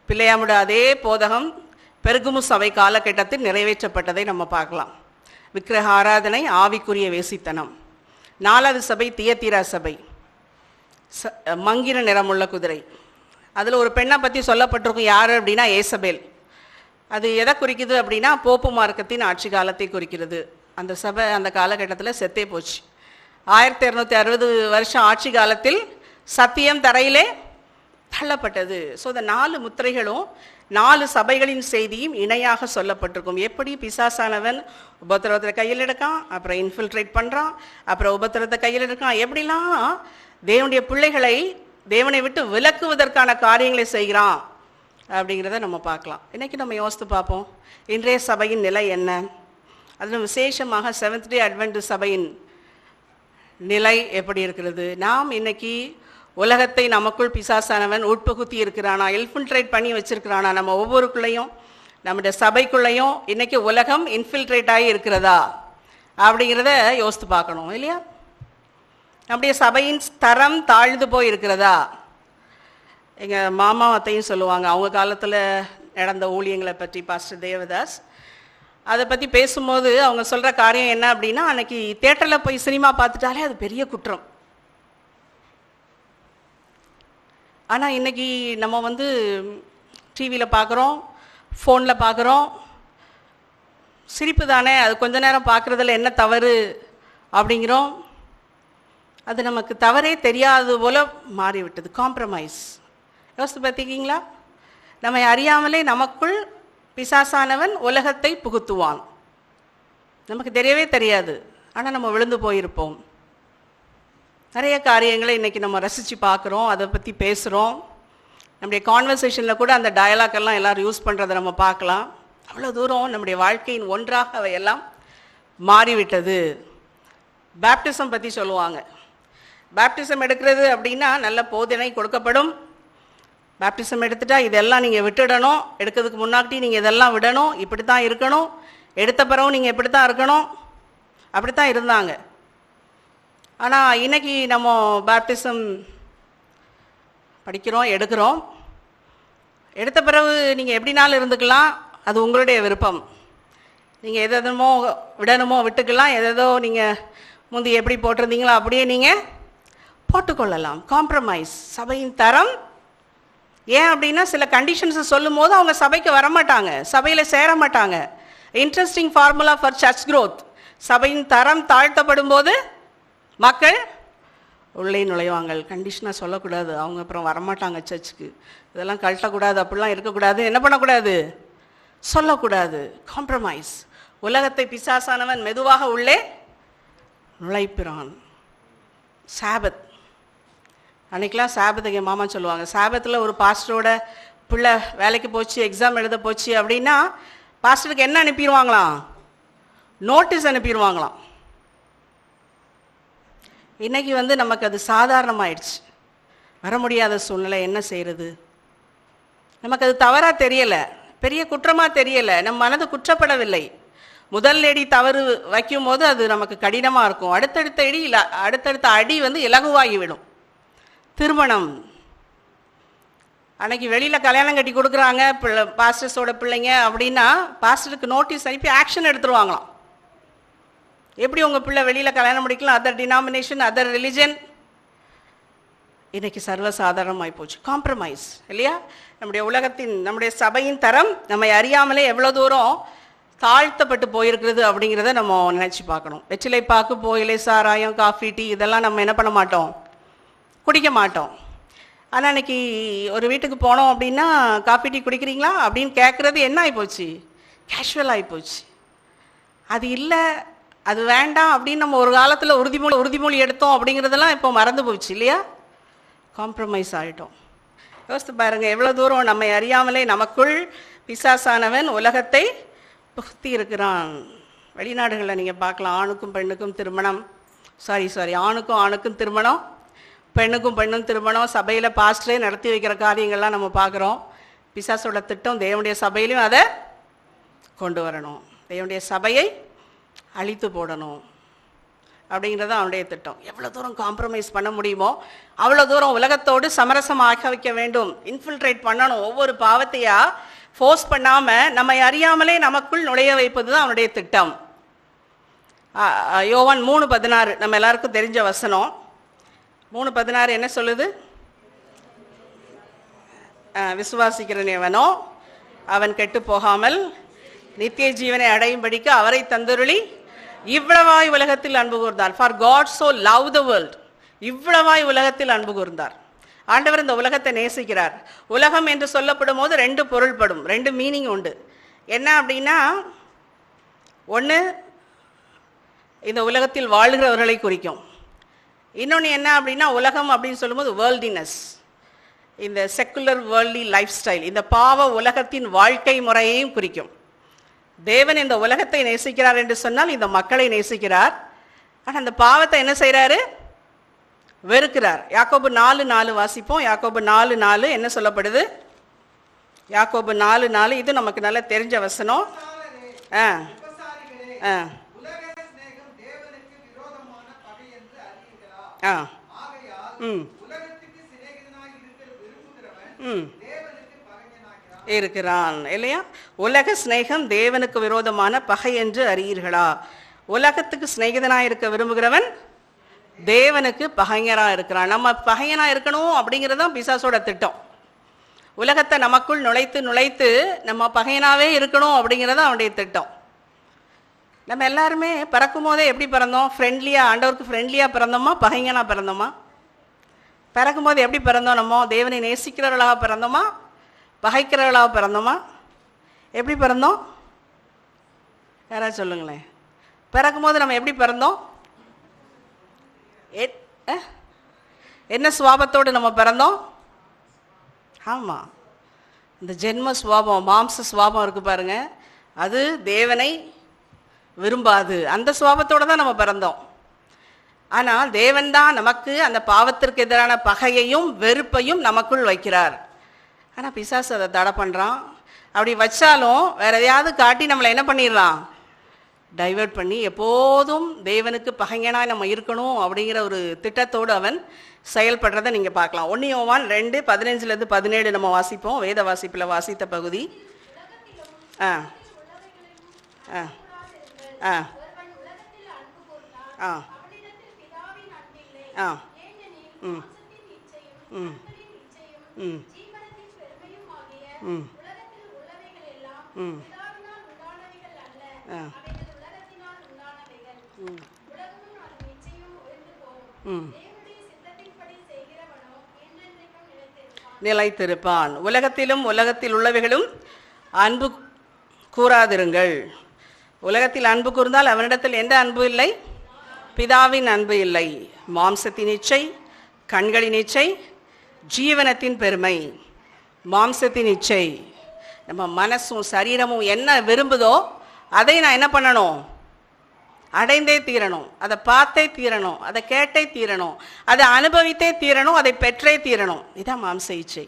பிலேயாமுடைய அதே போதகம் பெர்கமு சபை காலகட்டத்தில் நிறைவேற்றப்பட்டதை நம்ம பார்க்கலாம். விக்கிரக ஆராதனை, ஆவிக்குரிய வேசித்தனம். 4வது சபை தியத்தீரா சபை, மங்கின நிறமுள்ள குதிரை. அதில் ஒரு பெண்ணை பற்றி சொல்லப்பட்டிருக்கும். யார் அப்படின்னா ஏசபேல். அது எதை குறிக்குது அப்படின்னா, போப்பு மார்க்கத்தின் ஆட்சி காலத்தை குறிக்கிறது. அந்த சபை அந்த காலகட்டத்தில் செத்தே போச்சு. 1260 வருஷம் ஆட்சி காலத்தில் சத்தியம் தரையிலே தள்ளப்பட்டது. ஸோ இந்த 4 முத்திரைகளும் 4 சபைகளின் செய்தியும் இணையாக சொல்லப்பட்டிருக்கும். எப்படி பிசாசானவன் உபத்திரவத்தை கையில் எடுக்கான், அப்புறம் இன்ஃபில்ட்ரேட் பண்ணுறான், அப்புறம் உபத்திரவத்தை கையில் எடுக்கான், எப்படிலாம் தேவனுடைய பிள்ளைகளை தேவனை விட்டு விலக்குவதற்கான காரியங்களை செய்கிறான் அப்படிங்கிறத நம்ம பார்க்கலாம். இன்றைக்கி நம்ம யோசித்து பார்ப்போம், இன்றைய சபையின் நிலை என்ன. அதில் விசேஷமாக செவன்த் டே அட்வென்டிஸ்ட் சபையின் நிலை எப்படி இருக்கிறது. நாம் இன்னைக்கு உலகத்தை நமக்குள் பிசாசானவன் உட்புகுத்தி இருக்கிறானா, இன்ஃபில்ட்ரேட் பண்ணி வச்சிருக்கிறானா, நம்ம ஒவ்வொருக்குள்ளேயும் நம்முடைய சபைக்குள்ளேயும் இன்னைக்கு உலகம் இன்ஃபில்ட்ரேட் ஆகி இருக்கிறதா அப்படிங்கிறத யோசித்து பார்க்கணும் இல்லையா. நம்முடைய சபையின் தரம் தாழ்ந்து போய் இருக்கிறதா. எங்கள் மாமா அத்தையும் சொல்லுவாங்க, அவங்க காலத்தில் நடந்த ஊழியங்களை பற்றி, பாஸ்டர் தேவதாஸ் அதை பற்றி பேசும்போது அவங்க சொல்கிற காரியம் என்ன அப்படின்னா, அன்னைக்கு தியேட்டரில் போய் சினிமா பார்த்துட்டாலே அது பெரிய குற்றம். ஆனால் இன்றைக்கி நம்ம டிவியில் பார்க்குறோம், ஃபோனில் பார்க்குறோம், சிரிப்பு தானே, அது கொஞ்ச நேரம் பார்க்குறதுல என்ன தவறு அப்படிங்கிறோம். அது நமக்கு தவறே தெரியாதது போல் மாறிவிட்டது. காம்ப்ரமைஸ். யோசித்து பார்த்திருக்கீங்களா? நம்ம அறியாமலே நமக்குள் பிசாசானவன் உலகத்தை புகுத்துவான். நமக்கு தெரியவே தெரியாது, ஆனால் நம்ம விழுந்து போயிருப்போம். நிறைய காரியங்களை இன்றைக்கி நம்ம ரசித்து பார்க்குறோம், அதை பற்றி பேசுகிறோம். நம்முடைய கான்வர்சேஷனில் கூட அந்த டயலாக் எல்லாம் எல்லோரும் யூஸ் பண்ணுறதை நம்ம பார்க்கலாம். அவ்வளோ தூரம் நம்முடைய வாழ்க்கையின் ஒன்றாக அவையெல்லாம் மாறிவிட்டது. பேப்டிசம் பற்றி சொல்லுவாங்க. பேப்டிசம் எடுக்கிறது அப்படின்னா நல்ல போதனை கொடுக்கப்படும். பேப்டிசம் எடுத்துட்டா இதெல்லாம் நீங்கள் விட்டுடணும், எடுக்கிறதுக்கு முன்னாடி நீங்கள் இதெல்லாம் விடணும், இப்படி தான் இருக்கணும், எடுத்த பிறகு நீங்கள் இப்படி தான் இருக்கணும், அப்படி தான் இருந்தாங்க. ஆனால் இன்றைக்கி நம்ம பேப்டிசம் படிக்கிறோம், எடுக்கிறோம். எடுத்த பிறகு நீங்கள் எப்படினாலும் இருந்துக்கலாம், அது உங்களுடைய விருப்பம். நீங்கள் எதோ விடணுமோ விட்டுக்கலாம், எதோ நீங்கள் முந்தி எப்படி போட்டிருந்தீங்களோ அப்படியே நீங்கள் போட்டுக்கொள்ளலாம். காம்ப்ரமைஸ். சபையின் தரம் ஏன் அப்படின்னா சில கண்டிஷன்ஸை சொல்லும் போது அவங்க சபைக்கு வரமாட்டாங்க, சபையில் சேர மாட்டாங்க. Interesting formula for church growth. சபையின் தரம் தாழ்த்தப்படும் போது மக்கள் உள்ளே நுழைவாங்க. கண்டிஷனாக சொல்லக்கூடாது, அவங்க அப்புறம் வரமாட்டாங்க சர்ச்சுக்கு. இதெல்லாம் கழட்டக்கூடாது, அப்படிலாம் இருக்கக்கூடாது. என்ன பண்ணக்கூடாது? சொல்லக்கூடாது. காம்ப்ரமைஸ். உலகத்தை பிசாசானவன் மெதுவாக உள்ளே நுழைப்பிறான். சாபத். அன்றைக்கெலாம் சாபத்துக்கு என் மாமா சொல்லுவாங்க, சாபத்தில் ஒரு பாஸ்டரோட பிள்ளை வேலைக்கு போச்சு, எக்ஸாம் எழுத போச்சு அப்படின்னா பாஸ்டருக்கு என்ன அனுப்பிடுவாங்களாம்? நோட்டீஸ் அனுப்பிடுவாங்களாம். இன்றைக்கி நமக்கு அது சாதாரணமாயிடுச்சு. வர முடியாத சூழ்நிலை, என்ன செய்கிறது? நமக்கு அது தவறாக தெரியலை, பெரிய குற்றமாக தெரியலை, நம் மனது குற்றப்படவில்லை. முதல் அடி தவறு வைக்கும் போது அது நமக்கு கடினமாக இருக்கும். அடுத்தடுத்த அடி இலகுவாகிவிடும். திருமணம். அன்னைக்கு வெளியில் கல்யாணம் கட்டி கொடுக்குறாங்க பாஸ்டர்ஸோட பிள்ளைங்க அப்படின்னா பாஸ்டருக்கு நோட்டீஸ் அனுப்பி ஆக்ஷன் எடுத்துருவாங்களாம். எப்படி உங்கள் பிள்ளை வெளியில் கல்யாணம் முடிக்கலாம், அதர் டினாமினேஷன், அதர் ரிலிஜன். இன்றைக்கி சர்வசாதாரணமாகி போச்சு. காம்ப்ரமைஸ் இல்லையா? நம்முடைய சபையின் தரம் நம்மை அறியாமலே எவ்வளோ தூரம் தாழ்த்தப்பட்டு போயிருக்கிறது அப்படிங்கிறத நம்ம நினச்சி பார்க்கணும். வெற்றிலை பாக்கு, புகையிலை, சாராயம், காஃபி, டீ இதெல்லாம் நம்ம என்ன பண்ண மாட்டோம், குடிக்க மாட்டோம். ஆனால் அன்றைக்கி ஒரு வீட்டுக்கு போனோம் அப்படின்னா காஃபி டீ குடிக்கிறீங்களா அப்படின்னு கேட்குறது என்ன ஆகிப்போச்சு? கேஷுவல் ஆகிப்போச்சு. அது இல்லை, அது வேண்டாம் அப்படின்னு நம்ம ஒரு காலத்தில் உறுதிமொழி எடுத்தோம் அப்படிங்கிறதெல்லாம் இப்போ மறந்து போச்சு இல்லையா? காம்ப்ரமைஸ் ஆகிட்டோம். யோசித்து பாருங்கள், எவ்வளோ தூரம் நம்மை அறியாமலே நமக்குள் பிசாசானவன் உலகத்தை புகுத்தி இருக்கிறான். வெளிநாடுகளில் நீங்கள் பார்க்கலாம், ஆணுக்கும் பெண்ணுக்கும் திருமணம், ஆணுக்கும் ஆணுக்கும் திருமணம், பெண்ணுக்கும் பெண்ணும் திருமணம், சபையில் பாஸ்டரே நடத்தி வைக்கிற காரியங்கள்லாம் நம்ம பார்க்குறோம். பிசாசோட திட்டம் தேவனுடைய சபையிலையும் அதை கொண்டு வரணும், தேவனுடைய சபையை அழித்து போடணும் அப்படிங்கிறது அவனுடைய திட்டம். எவ்வளோ தூரம் காம்ப்ரமைஸ் பண்ண முடியுமோ அவ்வளோ தூரம் உலகத்தோடு சமரசமாக வைக்க வேண்டும், இன்ஃபில்ட்ரேட் பண்ணணும். ஒவ்வொரு பாவத்தையா ஃபோர்ஸ் பண்ணாமல் நம்மை அறியாமலே நமக்குள் நுழைய வைப்பது தான் அவனுடைய திட்டம். யோவான் 3:16 நம்ம எல்லாருக்கும் தெரிஞ்ச வசனம். 3:16 என்ன சொல்லுது? விசுவாசிக்கிறவனோ அவன் கெட்டு போகாமல் நித்திய ஜீவனை அடையும்படிக்கு அவரை தந்தருளி இவ்வளவாய் உலகத்தில் அன்பு கூர்ந்தார். For God so love the world. இவ்வளவாய் உலகத்தில் அன்பு கூர்ந்தார். ஆண்டவர் இந்த உலகத்தை நேசிக்கிறார். உலகம் என்று சொல்லப்படும் போது 2 பொருள்படும், 2 மீனிங் உண்டு. என்ன அப்படின்னா, ஒன்று இந்த உலகத்தில் வாழ்கிறவர்களை குறிக்கும். இன்னொன்று என்ன அப்படின்னா, உலகம் அப்படின்னு சொல்லும்போது வேர்ல்டினஸ், இந்த செக்குலர் வேர்ல்டி லைஃப் ஸ்டைல், இந்த பாவ உலகத்தின் வாழ்க்கை முறையையும் குறிக்கும். தேவன் இந்த உலகத்தை நேசிக்கிறார் என்று சொன்னால் இந்த மக்களை நேசிக்கிறார். ஆனால் அந்த பாவத்தை என்ன செய்கிறாரு? வெறுக்கிறார். யாக்கோபு 4:4 வாசிப்போம். யாக்கோபு 4:4 என்ன சொல்லப்படுது? யாக்கோபு 4:4 இது நமக்கு நல்லா தெரிஞ்ச வசனம். இருக்கிறான் இல்லையா? உலக சிநேகம் தேவனுக்கு விரோதமான பகை என்று அறியீர்களா? உலகத்துக்கு சிநேகிதனாக இருக்க விரும்புகிறவன் தேவனுக்கு பகைஞராக இருக்கிறான். நம்ம பகையனாக இருக்கணும் அப்படிங்கிறதான் பிசாசோட திட்டம். உலகத்தை நமக்குள் நுழைத்து நம்ம பகையனாகவே இருக்கணும் அப்படிங்கிறது அவனுடைய திட்டம். நம்ம எல்லாருமே பிறக்கும் போதே எப்படி பிறந்தோம்? ஃப்ரெண்ட்லியாக, ஆண்டவருக்கு ஃப்ரெண்ட்லியாக பிறந்தோமா, பகைஞனாக பிறந்தோமா? பிறக்கும் போது எப்படி பிறந்தோம்? நம்ம தேவனை நேசிக்கிறவர்களாக பிறந்தோமா, பகைக்கிறவர்களாக பிறந்தோமா? எப்படி பிறந்தோம்? யாராவது சொல்லுங்களேன். பிறக்கும் போது நம்ம எப்படி பிறந்தோம்? என்ன சுவாபத்தோடு நம்ம பிறந்தோம்? ஆமாம், இந்த ஜென்ம சுவாபம், மாம்ச சுவாபம் இருக்குது பாருங்க, அது தேவனை விரும்பாது. அந்த சுவாபத்தோடு தான் நம்ம பிறந்தோம். ஆனால் தேவன் தான் நமக்கு அந்த பாவத்திற்கு எதிரான பகையையும் வெறுப்பையும் நமக்குள் வைக்கிறார். ஆனால் பிசாசு அதை தடை பண்ணுறான். அப்படி வச்சாலும் வேற எதையாவது காட்டி நம்மளை என்ன பண்ணிடலாம், டைவர்ட் பண்ணி எப்போதும் தேவனுக்கு பகைஞனாக நம்ம இருக்கணும் அப்படிங்கிற ஒரு திட்டத்தோடு அவன் செயல்படுறதை நீங்கள் பார்க்கலாம். 1 யோவான் 2:15-17 நம்ம வாசிப்போம். வேத வாசிப்பில் வாசித்த பகுதி. ஆ ஆ ஆ ஆ ஆ ம் ம் ம் ம் ம் ஆ ம் நிலைத்திருப்பான். உலகத்திலும் உலகத்தில் உள்ளவைகளும் அன்பு கூறாதிருங்கள். உலகத்தில் அன்பு கூர்ந்தால் அவனிடத்தில் எந்த அன்பு இல்லை? பிதாவின் அன்பு இல்லை. மாம்சத்தின் இச்சை, கண்களின் இச்சை, ஜீவனத்தின் பெருமை. மாம்சத்தின் இச்சை, நம்ம மனசும் சரீரமும் என்ன விரும்புதோ அதை நான் என்ன பண்ணணும், அடைந்தே தீரணும். அதை பார்த்தே தீரணும், அதை கேட்டே தீரணும், அதை அனுபவித்தே தீரணும், அதை பெற்றே தீரணும். இதுதான் மாம்ச இச்சை.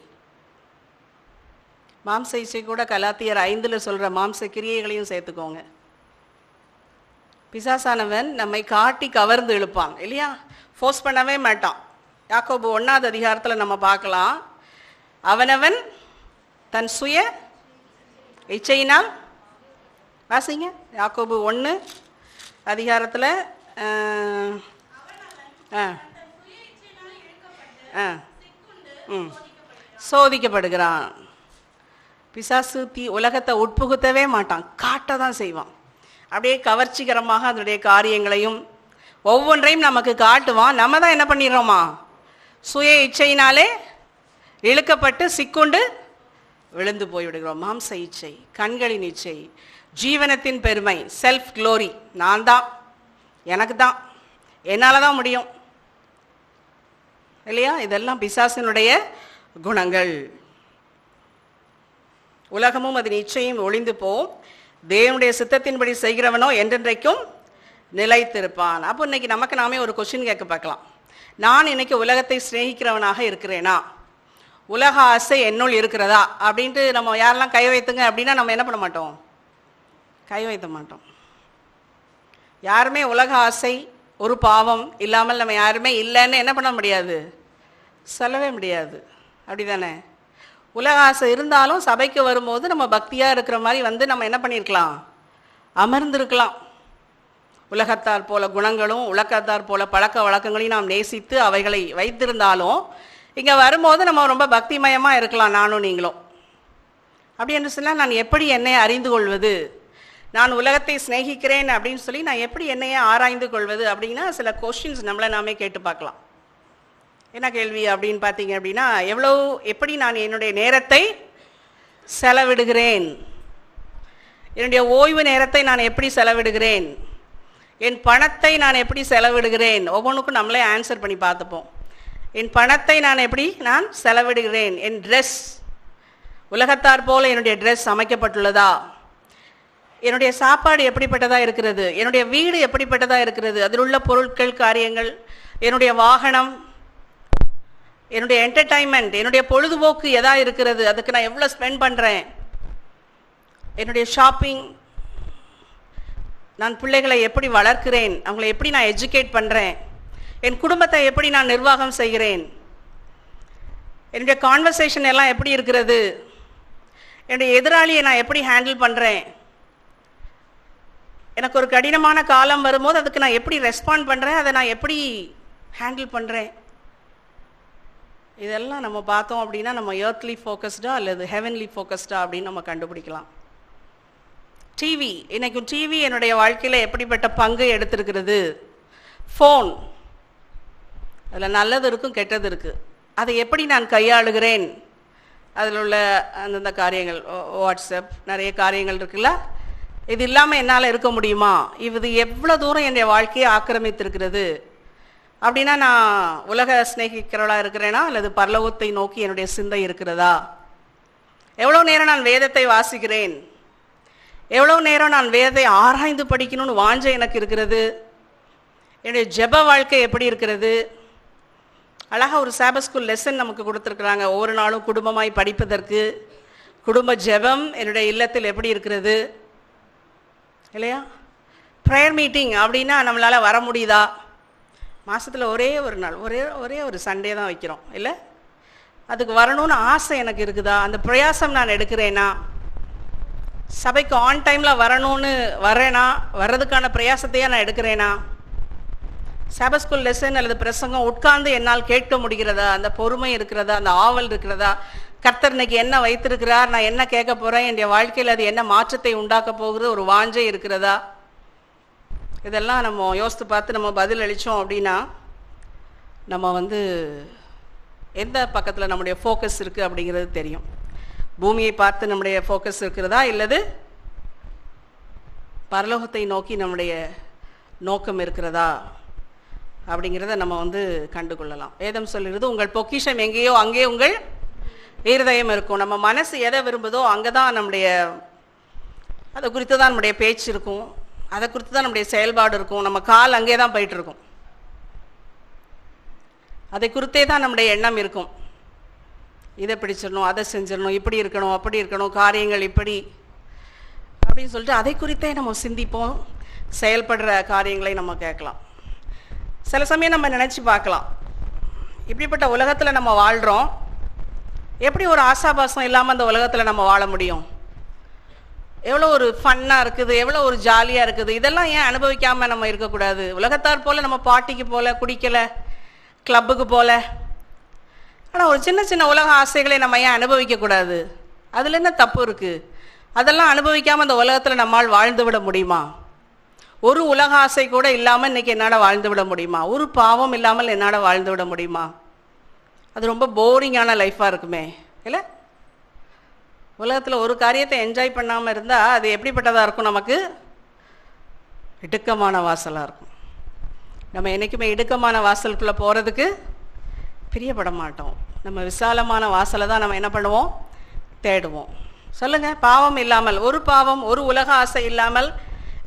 மாம்ச இச்சை கூட கலாத்தியர் 5 சொல்கிற மாம்ச கிரியைகளையும் சேர்த்துக்கோங்க. பிசாசானவன் நம்மை காட்டி கவர்ந்து இழுப்பான் இல்லையா, ஃபோர்ஸ் பண்ணவே மாட்டான். யாக்கோபு 1ஆவது அதிகாரத்தில் நம்ம பார்க்கலாம், அவனவன் தன் சுய இச்சையினால், வாசிங்க யாக்கோபு 1 அதிகாரத்தில் சோதிக்கப்படுகிறான். பிசாசு உலகத்தை உட்புகுத்தவே மாட்டான், காட்ட தான் செய்வான். அப்படியே கவர்ச்சிகரமாக அதனுடைய காரியங்களையும் ஒவ்வொன்றையும் நமக்கு காட்டுவான். நம்ம தான் என்ன பண்ணிடுறோமா, சுய இச்சையினாலே இழுக்கப்பட்டு சிக்குண்டு விழுந்து போய்விடுகிறோம். மாம்ச இச்சை, கண்களின் இச்சை, ஜீவனத்தின் பெருமை, செல்ஃப் க்ளோரி, நான் தான், எனக்கு தான், என்னால் தான் முடியும் இல்லையா. இதெல்லாம் பிசாசினுடைய குணங்கள். உலகமும் அதன் இச்சையும் ஒளிந்து போம், தேவனுடைய சித்தத்தின்படி செய்கிறவனோ என்றென்றைக்கும் நிலைத்திருப்பான். அப்போ இன்னைக்கு நமக்கு நாமே ஒரு கொஸ்டின் கேட்க பார்க்கலாம். நான் இன்னைக்கு உலகத்தை சிநேகிக்கிறவனாக இருக்கிறேனா, உலக ஆசை என்னுள் இருக்கிறதா அப்படின்ட்டு நம்ம யாரெல்லாம் கை வைத்துங்க அப்படின்னா நம்ம என்ன பண்ண மாட்டோம், கை வைத்த மாட்டோம். யாருமே உலக ஆசை ஒரு பாவம் இல்லாமல் நம்ம யாருமே இல்லைன்னு என்ன பண்ண முடியாது, சொல்லவே முடியாது. அப்படி தானே. உலக ஆசை இருந்தாலும் சபைக்கு வரும்போது நம்ம பக்தியாக இருக்கிற மாதிரி வந்து நம்ம என்ன பண்ணியிருக்கலாம், அமர்ந்திருக்கலாம். உலகத்தார் போல குணங்களும் உலகத்தார் போல பழக்க வழக்கங்களையும் நாம் நேசித்து அவைகளை வைத்திருந்தாலும் இங்கே வரும்போது நம்ம ரொம்ப பக்திமயமாக இருக்கலாம், நானும் நீங்களும். அப்படி என்று சொன்னால் நான் எப்படி என்னை அறிந்து கொள்வது, நான் உலகத்தை சிநேகிக்கிறேன் அப்படின்னு சொல்லி நான் எப்படி என்னையே ஆராய்ந்து கொள்வது அப்படின்னா சில கொஸ்டின்ஸ் நம்மளை நாமே கேட்டு பார்க்கலாம். என்ன கேள்வி அப்படின்னு பார்த்தீங்க அப்படின்னா, எப்படி நான் என்னுடைய நேரத்தை செலவிடுகிறேன், என்னுடைய ஓய்வு நேரத்தை நான் எப்படி செலவிடுகிறேன், என் பணத்தை நான் எப்படி செலவிடுகிறேன். ஒவ்வொன்றுக்கும் நம்மளே ஆன்சர் பண்ணி பார்த்துப்போம். என் பணத்தை நான் எப்படி செலவிடுகிறேன், என் ட்ரெஸ் உலகத்தார் போல என்னுடைய ட்ரெஸ் அமைக்கப்பட்டுள்ளதா, என்னுடைய சாப்பாடு எப்படிப்பட்டதாக இருக்கிறது, என்னுடைய வீடு எப்படிப்பட்டதாக இருக்கிறது, அதில் உள்ள பொருட்கள் காரியங்கள், என்னுடைய வாகனம், என்னுடைய என்டர்டைன்மெண்ட், என்னுடைய பொழுதுபோக்கு எதா இருக்கிறது, அதுக்கு நான் எவ்வளோ ஸ்பெண்ட் பண்ணுறேன், என்னுடைய ஷாப்பிங், நான் பிள்ளைகளை எப்படி வளர்க்கிறேன், அவங்களை எப்படி நான் எஜுகேட் பண்ணுறேன், என் குடும்பத்தை எப்படி நான் நிர்வாகம் செய்கிறேன், என்னுடைய கான்வர்சேஷன் எல்லாம் எப்படி இருக்கிறது, என்னுடைய எதிராளியை நான் எப்படி ஹேண்டில் பண்ணுறேன், எனக்கு ஒரு கடினமான காலம் வரும்போது அதுக்கு நான் எப்படி ரெஸ்பாண்ட் பண்ணுறேன், அதை நான் எப்படி ஹேண்டில் பண்ணுறேன். இதெல்லாம் நம்ம பார்த்தோம் அப்படின்னா நம்ம எர்த்லி ஃபோக்கஸ்டா அல்லது ஹெவன்லி ஃபோக்கஸ்டா அப்படின்னு நம்ம கண்டுபிடிக்கலாம். டிவி, இன்னைக்கு டிவி என்னுடைய வாழ்க்கையில் எப்படிப்பட்ட பங்கு எடுத்திருக்கிறது. ஃபோன், அதில் நல்லது இருக்கும் கெட்டது இருக்குது, அதை எப்படி நான் கையாளுகிறேன், அதில் உள்ள அந்தந்த காரியங்கள், வாட்ஸ்அப் நிறைய காரியங்கள் இருக்குல்ல, இது இல்லாமல் என்னால் இருக்க முடியுமா, இது எவ்வளோ தூரம் என்னுடைய வாழ்க்கையை ஆக்கிரமித்திருக்கிறது அப்படின்னா நான் உலக சிநேகிக்கிறவளாக இருக்கிறேனா அல்லது பரலோகத்தை நோக்கி என்னுடைய சிந்தை இருக்கிறதா? எவ்வளோ நேரம் நான் வேதத்தை வாசிக்கிறேன்? எவ்வளோ நேரம் நான் வேதத்தை ஆராய்ந்து படிக்கணும்னு வாஞ்சை எனக்கு இருக்கிறது? என்னுடைய ஜெப வாழ்க்கை எப்படி இருக்கிறது? அழகாக ஒரு சாபத் ஸ்கூல் லெசன் நமக்கு கொடுத்துருக்குறாங்க. ஒவ்வொரு நாளும் குடும்பமாய் படிப்பதற்கு குடும்ப ஜெபம் என்னுடைய இல்லத்தில் எப்படி இருக்கிறது இல்லையா? ப்ரேயர் மீட்டிங் அப்படின்னா நம்மளால் வர முடியுதா? மாதத்தில் ஒரே ஒரு நாள், ஒரே ஒரு சண்டே தான் வைக்கிறோம் இல்லை? அதுக்கு வரணும்னு ஆசை எனக்கு இருக்குதா? அந்த பிரயாசம் நான் எடுக்கிறேனா? சபைக்கு ஆன் டைமில் வரணும்னு வரேனா? வர்றதுக்கான பிரயாசத்தையே நான் எடுக்கிறேனா? சாபத் ஸ்கூல் லெசன் அல்லது பிரசங்கம் உட்கார்ந்து என்னால் கேட்க முடிகிறதா? அந்த பொறுமை இருக்கிறதா? அந்த ஆவல் இருக்கிறதா? கர்த்தர் இன்னைக்கு என்ன வைத்திருக்கிறார், நான் என்ன கேட்க போகிறேன், என்னுடைய வாழ்க்கையில் அது என்ன மாற்றத்தை உண்டாக்க போகுது, ஒரு வாஞ்சை இருக்கிறதா? இதெல்லாம் நம்ம யோசித்து பார்த்து நம்ம பதில் அளித்தோம் அப்படின்னா நம்ம எந்த பக்கத்தில் நம்முடைய ஃபோக்கஸ் இருக்குது அப்படிங்கிறது தெரியும். பூமியை பார்த்து நம்முடைய ஃபோக்கஸ் இருக்கிறதா இல்லது பரலோகத்தை நோக்கி நம்முடைய நோக்கம் இருக்கிறதா அப்படிங்கிறத நம்ம கண்டுகொள்ளலாம். வேதம் சொல்லுறது, உங்கள் பொக்கிஷம் எங்கேயோ அங்கே உங்கள் இருதயம் இருக்கும். நம்ம மனசு எதை விரும்புதோ அங்கே தான் நம்முடைய அதை குறித்து தான் நம்முடைய பேச்சு இருக்கும், அதை குறித்து தான் நம்முடைய செயல்பாடு இருக்கும். நம்ம கால் அங்கே தான் போயிட்டு இருக்கும், அதை குறித்தே தான் நம்முடைய எண்ணம் இருக்கும். இதை பிடிச்சிடணும், அதை செஞ்சிடணும், இப்படி இருக்கணும், அப்படி இருக்கணும், காரியங்கள் இப்படி அப்படின்னு சொல்லிட்டு அதை குறித்தே நம்ம சிந்திப்போம். செயல்படுற காரியங்களை நம்ம கேட்கலாம். சில சமயம் நம்ம நினச்சி பார்க்கலாம், இப்படிப்பட்ட உலகத்தில் நம்ம வாழ்கிறோம், எப்படி ஒரு ஆசாபாசம் இல்லாமல் அந்த உலகத்தில் நம்ம வாழ முடியும்? எவ்வளோ ஒரு ஃபன்னாக இருக்குது, எவ்வளோ ஒரு ஜாலியாக இருக்குது. இதெல்லாம் ஏன் அனுபவிக்காமல் நம்ம இருக்கக்கூடாது? உலகத்தார் போல் நம்ம பார்ட்டிக்கு போகல, குடிக்கலை, கிளப்புக்கு போகல. ஆனால் ஒரு சின்ன சின்ன உலக ஆசைகளை நம்ம ஏன் அனுபவிக்கக்கூடாது? அதில் என்ன தப்பு இருக்குது? அதெல்லாம் அனுபவிக்காமல் அந்த உலகத்தில் நம்மால் வாழ்ந்து விட முடியுமா? ஒரு உலக ஆசை கூட இல்லாமல் இன்றைக்கி என்னால் வாழ்ந்து விட முடியுமா? ஒரு பாவம் இல்லாமல் என்னால் வாழ்ந்து விட முடியுமா? அது ரொம்ப போரிங்கான லைஃப்பாக இருக்குமே இல்லை? உலகத்தில் ஒரு காரியத்தை என்ஜாய் பண்ணாமல் இருந்தால் அது எப்படிப்பட்டதாக இருக்கும்? நமக்கு இடுக்கமான வாசலாக இருக்கும். நம்ம என்றைக்குமே இடுக்கமான வாசலுக்குள்ளே போகிறதுக்கு பிரியப்பட மாட்டோம். நம்ம விசாலமான வாசலை தான் நம்ம என்ன பண்ணுவோம்? தேடுவோம். சொல்லுங்கள், பாவம் இல்லாமல், ஒரு பாவம், ஒரு உலக ஆசை இல்லாமல்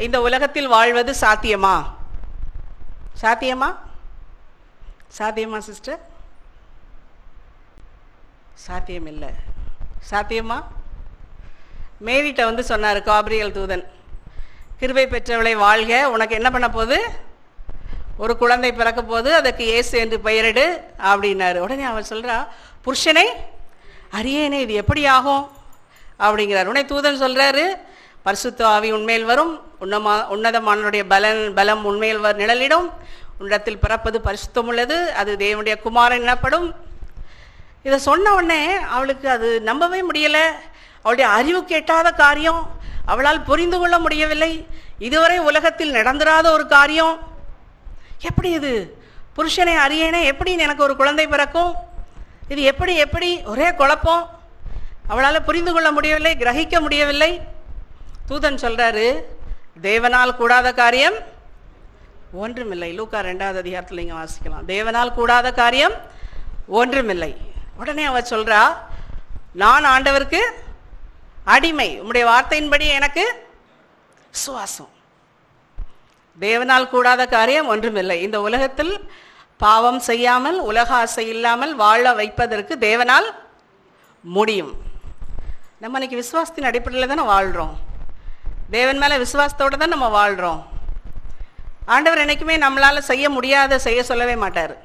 இந்த உலகத்தில் வாழ்வது சாத்தியமா? சாத்தியமா? சாத்தியமா சிஸ்டர்? சாத்தியம் இல்லை. சாத்தியமா? மேரிட்ட சொன்னார் காபிரியல் தூதன், கிருபை பெற்றவளை வாழ்க, உனக்கு என்ன பண்ண போகுது? ஒரு குழந்தை பிறக்க போது, அதுக்கு இயேசு என்று பெயரிடு அப்படின்னாரு. உடனே அவள் சொல்கிறா, புருஷனை அறியேனே, இது எப்படி ஆகும் அப்படிங்கிறார். உடனே தூதன் சொல்கிறாரு, பரிசுத்த ஆவி உண்மையில் வரும், உன்னதமானவருடைய பலம் உண்மையில் நிழலிடும், உன்னிடத்தில் பிறப்பது பரிசுத்தம் உள்ளது, அது தேவனுடைய குமாரன் எனப்படும். இதை சொன்ன உடனே அவளுக்கு அது நம்பவே முடியலை. அவளுடைய அறிவு கேட்டாத காரியம், அவளால் புரிந்து கொள்ள முடியவில்லை. இதுவரை உலகத்தில் நடந்துராத ஒரு காரியம். எப்படி இது? புருஷனை அறியேனே, எப்படி எனக்கு ஒரு குழந்தை பிறக்கும்? இது எப்படி ஒரே குழப்பம். அவளால் புரிந்து கொள்ள முடியவில்லை, கிரகிக்க முடியவில்லை. தூதன் சொல்றாரு, தேவனால் கூடாத காரியம் ஒன்றுமில்லை. லூக்கா 2வது அதிகாரத்தில் நீங்க வாசிக்கலாம். தேவனால் கூடாத காரியம் ஒன்றுமில்லை. உடனே அவ சொல்றா, நான் ஆண்டவருக்கு அடிமை, உம்முடைய வார்த்தையின்படி எனக்கு விசுவாசம். தேவனால் கூடாத காரியம் ஒன்றுமில்லை. இந்த உலகத்தில் பாவம் செய்யாமல், உலக ஆசை இல்லாமல் வாழ வைப்பதற்கு தேவனால் முடியும். நம்ம இன்னைக்கு விசுவாசத்தின் அடிப்படையில் தானே வாழ்கிறோம். தேவன் மேலே விசுவாசத்தோடு தான் நம்ம வாழ்கிறோம். ஆண்டவர் என்றைக்குமே நம்மளால் செய்ய முடியாத செய்ய சொல்லவே மாட்டார்.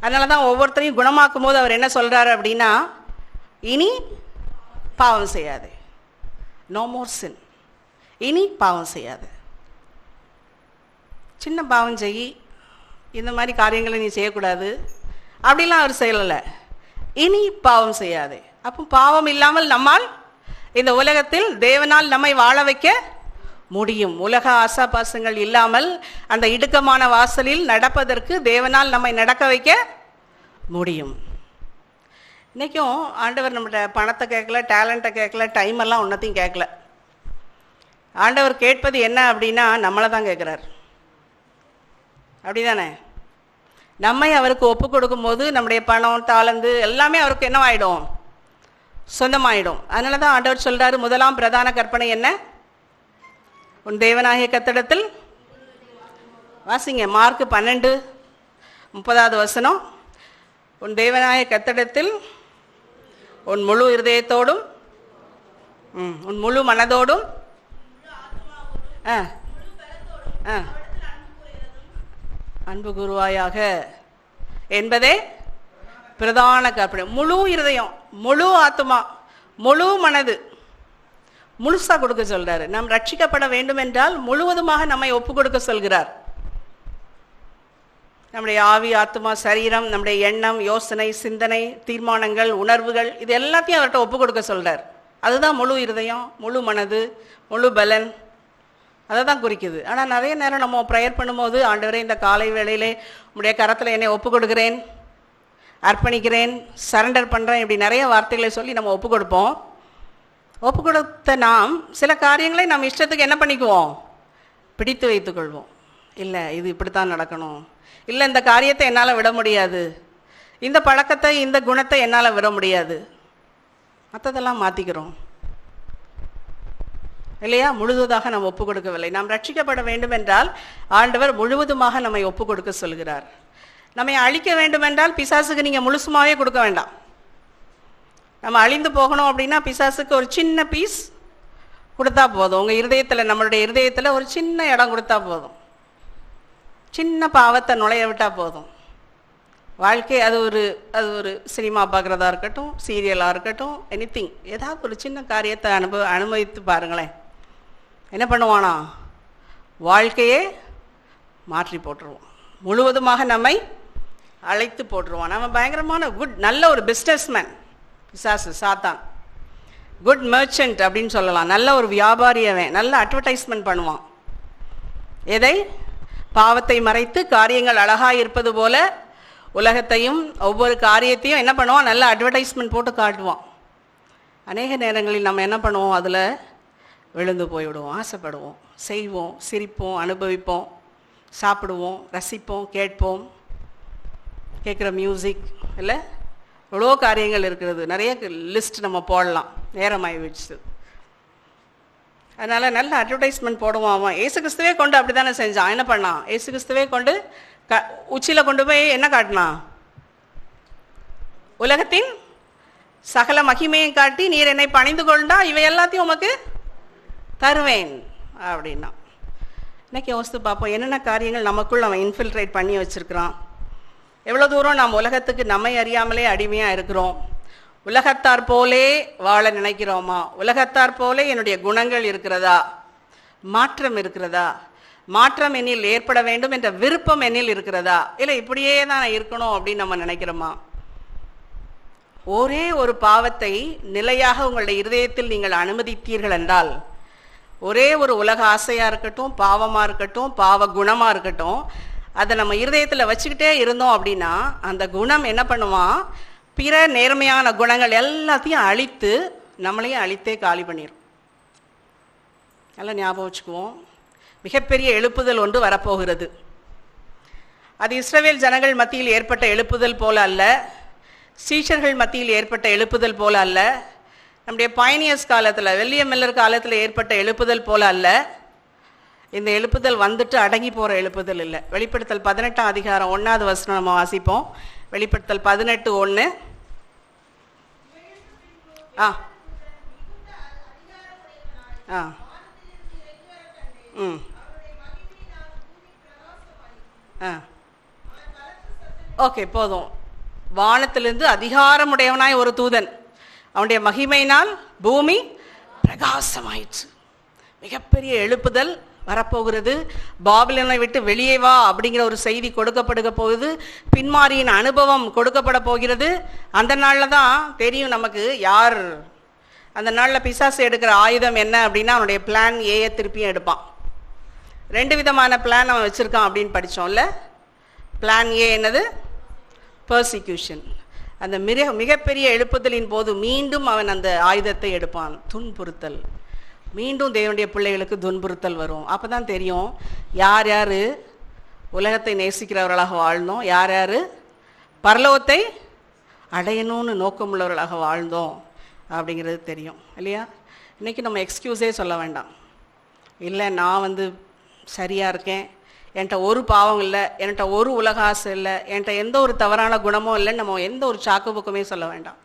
அதனால தான் ஒவ்வொருத்தரையும் குணமாக்கும் போது அவர் என்ன சொல்கிறாரு அப்படின்னா, இனி பாவம் செய்யாது, நோ மோர் சின், இனி பாவம் செய்யாது. சின்ன பாவம் செய், இந்த மாதிரி காரியங்களை நீ செய்யக்கூடாது அப்படிலாம் அவர் செய்யலை. இனி பாவம் செய்யாது. அப்போ பாவம் இல்லாமல் நம்மால் இந்த உலகத்தில் தேவனால் நம்மை வாழ வைக்க முடியும். உலக ஆசாபாசங்கள் இல்லாமல் அந்த இடுக்கமான வாசலில் நடப்பதற்கு தேவனால் நம்மை நடக்க வைக்க முடியும். இன்றைக்கும் ஆண்டவர் நம்மகிட்ட பணத்தை கேட்கல, டேலண்ட்டை கேட்கல, டைம் எல்லாம் ஒன்றத்தையும் கேட்கல. ஆண்டவர் கேட்பது என்ன அப்படின்னா, நம்மளை தான் கேட்குறார். அப்படி தானே? நம்மை அவருக்கு ஒப்பு கொடுக்கும்போது நம்முடைய பணம், தாளந்து எல்லாமே அவருக்கு என்னவாயிடும்? சொந்தமாயிடும். அதனால தான் ஆண்டவர் சொல்றாரு, முதலாம் பிரதான கற்பனை என்ன? உன் தேவனாகிய கர்த்தரிடத்தில் வாசிங்க, மார்க் 12:30 உன் தேவனாகிய கர்த்தரிடத்தில் உன் முழு இருதயத்தோடும் உன் முழு மனதோடும் அன்பு கூறுவாயாக என்பதே பிரதான கற்பனை. முழு இருதயம், முழு ஆத்மா, முழு மனது முழுசா கொடுக்க சொல்றாரு. நாம் ரட்சிக்கப்பட வேண்டும் என்றால் முழுவதுமாக நம்மை ஒப்பு கொடுக்க சொல்கிறார். நம்முடைய ஆவி, ஆத்மா, சரீரம், நம்முடைய எண்ணம், யோசனை, சிந்தனை, தீர்மானங்கள், உணர்வுகள், இது எல்லாத்தையும் அவர்கிட்ட ஒப்பு கொடுக்க சொல்றார். அதுதான் முழு இருதயம், முழு மனது, முழு பலன், அதை தான் குறிக்குது. ஆனால் நிறைய நேரம் நம்ம ப்ரேயர் பண்ணும்போது, ஆண்டவரே இந்த காலை வேளையிலே உங்களுடைய கரத்தில் என்னை ஒப்பு கொடுக்குறேன், அர்ப்பணிக்கிறேன், சரண்டர் பண்ணுறேன், இப்படி நிறைய வார்த்தைகளை சொல்லி நம்ம ஒப்பு கொடுப்போம். ஒப்பு கொடுத்த நாம் சில காரியங்களை நம்ம இஷ்டத்துக்கு என்ன பண்ணிக்குவோம்? பிடித்து வைத்துக்கொள்வோம். இல்லை, இது இப்படித்தான் நடக்கணும், இல்லை இந்த காரியத்தை என்னால் விட முடியாது, இந்த பழக்கத்தை, இந்த குணத்தை என்னால் விட முடியாது, மற்றதெல்லாம் மாற்றிக்கிறோம் இல்லையா? முழுவதாக நம்ம ஒப்பு கொடுக்கவில்லை. நாம் ரட்சிக்கப்பட வேண்டும் என்றால் ஆண்டவர் முழுவதுமாக நம்மை ஒப்பு கொடுக்க சொல்கிறார். நம்மை அழிக்க வேண்டும் என்றால் பிசாசுக்கு நீங்கள் முழுசுமாவே கொடுக்க வேண்டாம். நம்ம அழிந்து போகணும் அப்படின்னா பிசாசுக்கு ஒரு சின்ன பீஸ் கொடுத்தா போதும். உங்கள் இருதயத்தில், நம்மளுடைய இருதயத்தில் ஒரு சின்ன இடம் கொடுத்தா போதும், சின்ன பாவத்தை நுழைய விட்டால் போதும். வாழ்க்கை அது ஒரு சினிமா பார்க்குறதா இருக்கட்டும், சீரியலாக இருக்கட்டும், எனிதிங், ஏதாவது ஒரு சின்ன காரியத்தை அனுபவித்து பாருங்களேன். என்ன பண்ணுவானா? வாழ்க்கையே மாற்றி போட்டுருவான், முழுவதுமாக நம்மை அழைத்து போட்டுருவான். நம்ம பயங்கரமான நல்ல ஒரு பிஸ்னஸ்மேன் பிசாசு, சாத்தான். குட் மெர்ச்சன்ட் அப்படின்னு சொல்லலாம். நல்ல ஒரு வியாபாரியவன், நல்ல அட்வர்டைஸ்மெண்ட் பண்ணுவான். எதை? பாவத்தை மறைத்து காரியங்கள் அழகாக இருப்பது போல உலகத்தையும் ஒவ்வொரு காரியத்தையும் என்ன பண்ணுவான்? நல்ல அட்வர்டைஸ்மெண்ட் போட்டு காட்டுவான். அநேக நேரங்களில் நம்ம என்ன பண்ணுவோம்? அதில் விழுந்து போய்விடுவோம், ஆசைப்படுவோம், செய்வோம், சிரிப்போம், அனுபவிப்போம், சாப்பிடுவோம், ரசிப்போம், கேட்போம், கேட்குற மியூசிக், இல்லை எவ்வளோ காரியங்கள் இருக்கிறது. நிறைய லிஸ்ட் நம்ம போடலாம், நேரமாகிடுச்சு. அதனால் நல்ல அட்வர்டைஸ்மெண்ட் போடுவான் அவன். ஏசு கிறிஸ்துவே கொண்டு அப்படி தானே செஞ்சான். என்ன பண்ணான்? ஏசு கிறிஸ்துவே கொண்டு உச்சியில் கொண்டு போய் என்ன காட்டினான்? உலகத்தின் சகல மகிமையை காட்டி, நீர் என்னை பணிந்து கொண்டா இவை எல்லாத்தையும் உமக்கு தருவேன் அப்படின்னா. இன்னைக்கு யோசித்து பார்ப்போம், என்னென்ன காரியங்கள் நமக்குள் அவன் இன்ஃபில்ட்ரேட் பண்ணி வச்சிருக்கிறான். எவ்வளோ தூரம் நாம் உலகத்துக்கு நம்மை அறியாமலே அடிமையாக இருக்கிறோம். உலகத்தார் போலே வாழ நினைக்கிறோமா? உலகத்தார் போலே என்னுடைய குணங்கள் இருக்கிறதா? மாற்றம் இருக்கிறதா? மாற்றம் என்னில் ஏற்பட வேண்டும் என்ற விருப்பம் என்னில் இருக்கிறதா? இல்லை இப்படியே தான் நான் இருக்கணும் அப்படின்னு நம்ம நினைக்கிறோமா? ஒரே ஒரு பாவத்தை நிலையாக உங்களுடைய இருதயத்தில் நீங்கள் அனுமதித்தீர்கள் என்றால், ஒரே ஒரு உலக ஆசையாக இருக்கட்டும், பாவமாக இருக்கட்டும், பாவ குணமாக இருக்கட்டும், அதை நம்ம இருதயத்தில் வச்சுக்கிட்டே இருந்தோம் அப்படின்னா அந்த குணம் என்ன பண்ணுவான்? பிற நேர்மையான குணங்கள் எல்லாத்தையும் அழித்து நம்மளையும் அழித்தே காலி பண்ணிடும். நல்லா ஞாபகம் வச்சுக்குவோம். மிகப்பெரிய எழுப்புதல் ஒன்று வரப்போகிறது. அது இஸ்ரவேல் ஜனங்கள் மத்தியில் ஏற்பட்ட எழுப்புதல் போல அல்ல, சீஷர்கள் மத்தியில் ஏற்பட்ட எழுப்புதல் போல அல்ல, நம்முடைய பயணியர்ஸ் காலத்தில், வில்லியம் மில்லர் காலத்தில் ஏற்பட்ட எழுப்புதல் போல அல்ல. இந்த எழுப்புதல் வந்துட்டு அடங்கி போகிற எழுப்புதல் இல்லை. வெளிப்படுத்தல் 18:1 நம்ம வாசிப்போம். வெளிப்படுத்தல் 18:1. ஆ ஆ ம் ஆ ஓகே, போதும். வானத்திலிருந்து அதிகாரமுடையவனாய் ஒரு தூதன், அவனுடைய மகிமையினால் பூமி பிரகாசமாயிற்று. மிகப்பெரிய எழுப்புதல் வரப்போகிறது. பாபிலோனை விட்டு வெளியே வா அப்படிங்கிற ஒரு செய்தி கொடுக்கப்படுக போகுது. பின்மாரியின் அனுபவம் கொடுக்கப்பட போகிறது. அந்த நாளில் தான் தெரியும் நமக்கு யார். அந்த நாளில் பிசாசு எடுக்கிற ஆயுதம் என்ன அப்படின்னா, அவனுடைய பிளான் ஏயை திருப்பியும் எடுப்பான். 2 விதமான பிளான் அவன் வச்சுருக்கான் அப்படின்னு படித்தோம்ல. பிளான் ஏ என்னது? பர்சிக்யூஷன். அந்த மிகப்பெரிய எழுப்புதலின் போது மீண்டும் அவன் அந்த ஆயுதத்தை எடுப்பான், துன்புறுத்தல். மீண்டும் தேவனுடைய பிள்ளைகளுக்கு துன்புறுத்தல் வரும். அப்போ தான் தெரியும் யார் யார் உலகத்தை நேசிக்கிறவர்களாக வாழ்ந்தோம். யார் யார் பரலோகத்தை அடையணும்னு நோக்கமுள்ளவர்களாக வாழ்ந்தோம் அப்படிங்கிறது தெரியும் இல்லையா? இன்றைக்கி நம்ம எக்ஸ்கியூஸே சொல்ல வேண்டாம். இல்லை, நான் சரியாக இருக்கேன், என்கிட்ட ஒரு பாவம் இல்லை, என்கிட்ட ஒரு உலக ஆசை இல்லை, என்கிட்ட எந்த ஒரு தவறான குணமும் இல்லைன்னு நம்ம எந்த ஒரு சாக்கு பக்கமே சொல்ல வேண்டாம்.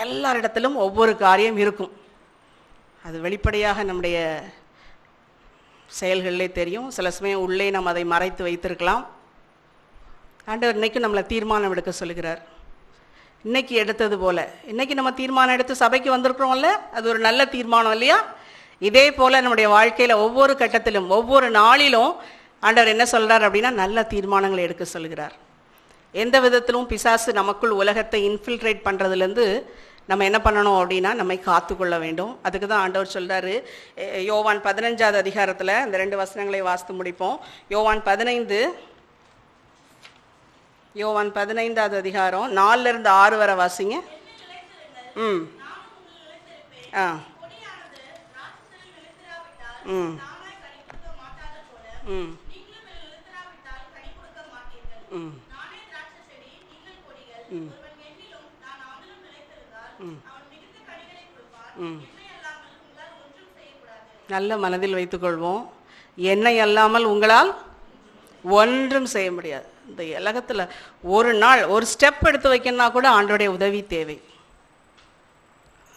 எல்லாரிடத்திலும் ஒவ்வொரு காரியம் இருக்கும். அது வெளிப்படையாக நம்முடைய செயல்களிலே தெரியும். சில சமயம் உள்ளே நம்ம அதை மறைத்து வைத்திருக்கலாம். ஆண்டவர் இன்றைக்கி நம்மளை தீர்மானம் எடுக்க சொல்லுகிறார். இன்றைக்கி எடுத்தது போல் இன்றைக்கி நம்ம தீர்மானம் எடுத்து சபைக்கு வந்திருக்கிறோம்ல, அது ஒரு நல்ல தீர்மானம் இல்லையா? இதே போல் நம்முடைய வாழ்க்கையில் ஒவ்வொரு கட்டத்திலும் ஒவ்வொரு நாளிலும் ஆண்டவர் என்ன சொல்கிறார் அப்படின்னா, நல்ல தீர்மானங்களை எடுக்க சொல்கிறார். எந்த விதத்திலும் பிசாசு நமக்குள் உலகத்தை இன்ஃபில்ட்ரேட் பண்ணுறதுலேருந்து நம்ம என்ன பண்ணணும் அப்படின்னா, நம்மை காத்துக்கொள்ள வேண்டும். அதுக்கு தான் ஆண்டவர் சொல்கிறாரு. யோவான் 15வது அதிகாரத்தில் இந்த 2 வசனங்களை வாசித்து முடிப்போம். யோவான் 15வது அதிகாரம் 4லேருந்து 6 வரை வாசிங்க. நல்ல மனதில் வைத்துக்கொள்வோம். என்னை அல்லாமல் உங்களால் ஒன்றும் செய்ய முடியாது. இந்த உலகத்தில் ஒரு நாள் ஒரு ஸ்டெப் எடுத்து வைக்கணும்னா கூட ஆண்டவருடைய உதவி தேவை.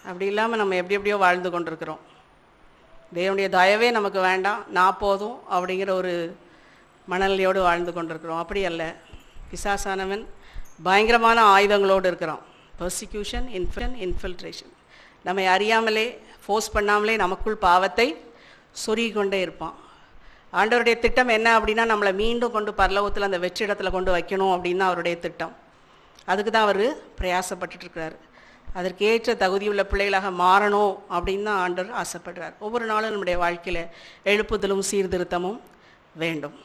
அப்படி இல்லாமல் நம்ம எப்படியோ வாழ்ந்து கொண்டிருக்கிறோம். தேவனுடைய தயவே நமக்கு வேண்டாம், நான் போதும் அப்படிங்கிற ஒரு மனநிலையோடு வாழ்ந்து கொண்டிருக்கிறோம். அப்படி அல்ல, பிசாசானவன் பயங்கரமான ஆயுதங்களோடு இருக்கிறான். Persecution, infiltration. நம்மை அறியாமலே, ஃபோர்ஸ் பண்ணாமலே நமக்குள் பாவத்தை சொருகி கொண்டே இருப்பான். ஆண்டவருடைய திட்டம் என்ன அப்படின்னா, நம்மளை மீண்டும் கொண்டு பரலோகத்தில் அந்த வெற்றிடத்தில் கொண்டு வைக்கணும் அப்படின்னு தான் அவருடைய திட்டம். அதுக்கு தான் அவர் பிரயாசப்பட்டுருக்கிறார். அதற்கேற்ற தகுதியுள்ள பிள்ளைகளாக மாறணும் அப்படின்னு தான் ஆண்டவர் ஆசைப்படுறார். ஒவ்வொரு நாளும் நம்முடைய வாழ்க்கையில் எழுப்புதலும் சீர்திருத்தமும் வேண்டும்.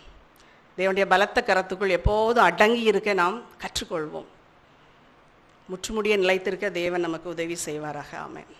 தேவனுடைய பலத்த கரத்துக்குள் எப்போதும் அடங்கி இருக்க நாம் கற்றுக்கொள்வோம். முற்றுமுடிய நிலைத்திருக்க தேவன் நமக்கு உதவி செய்வாராக. ஆமென்.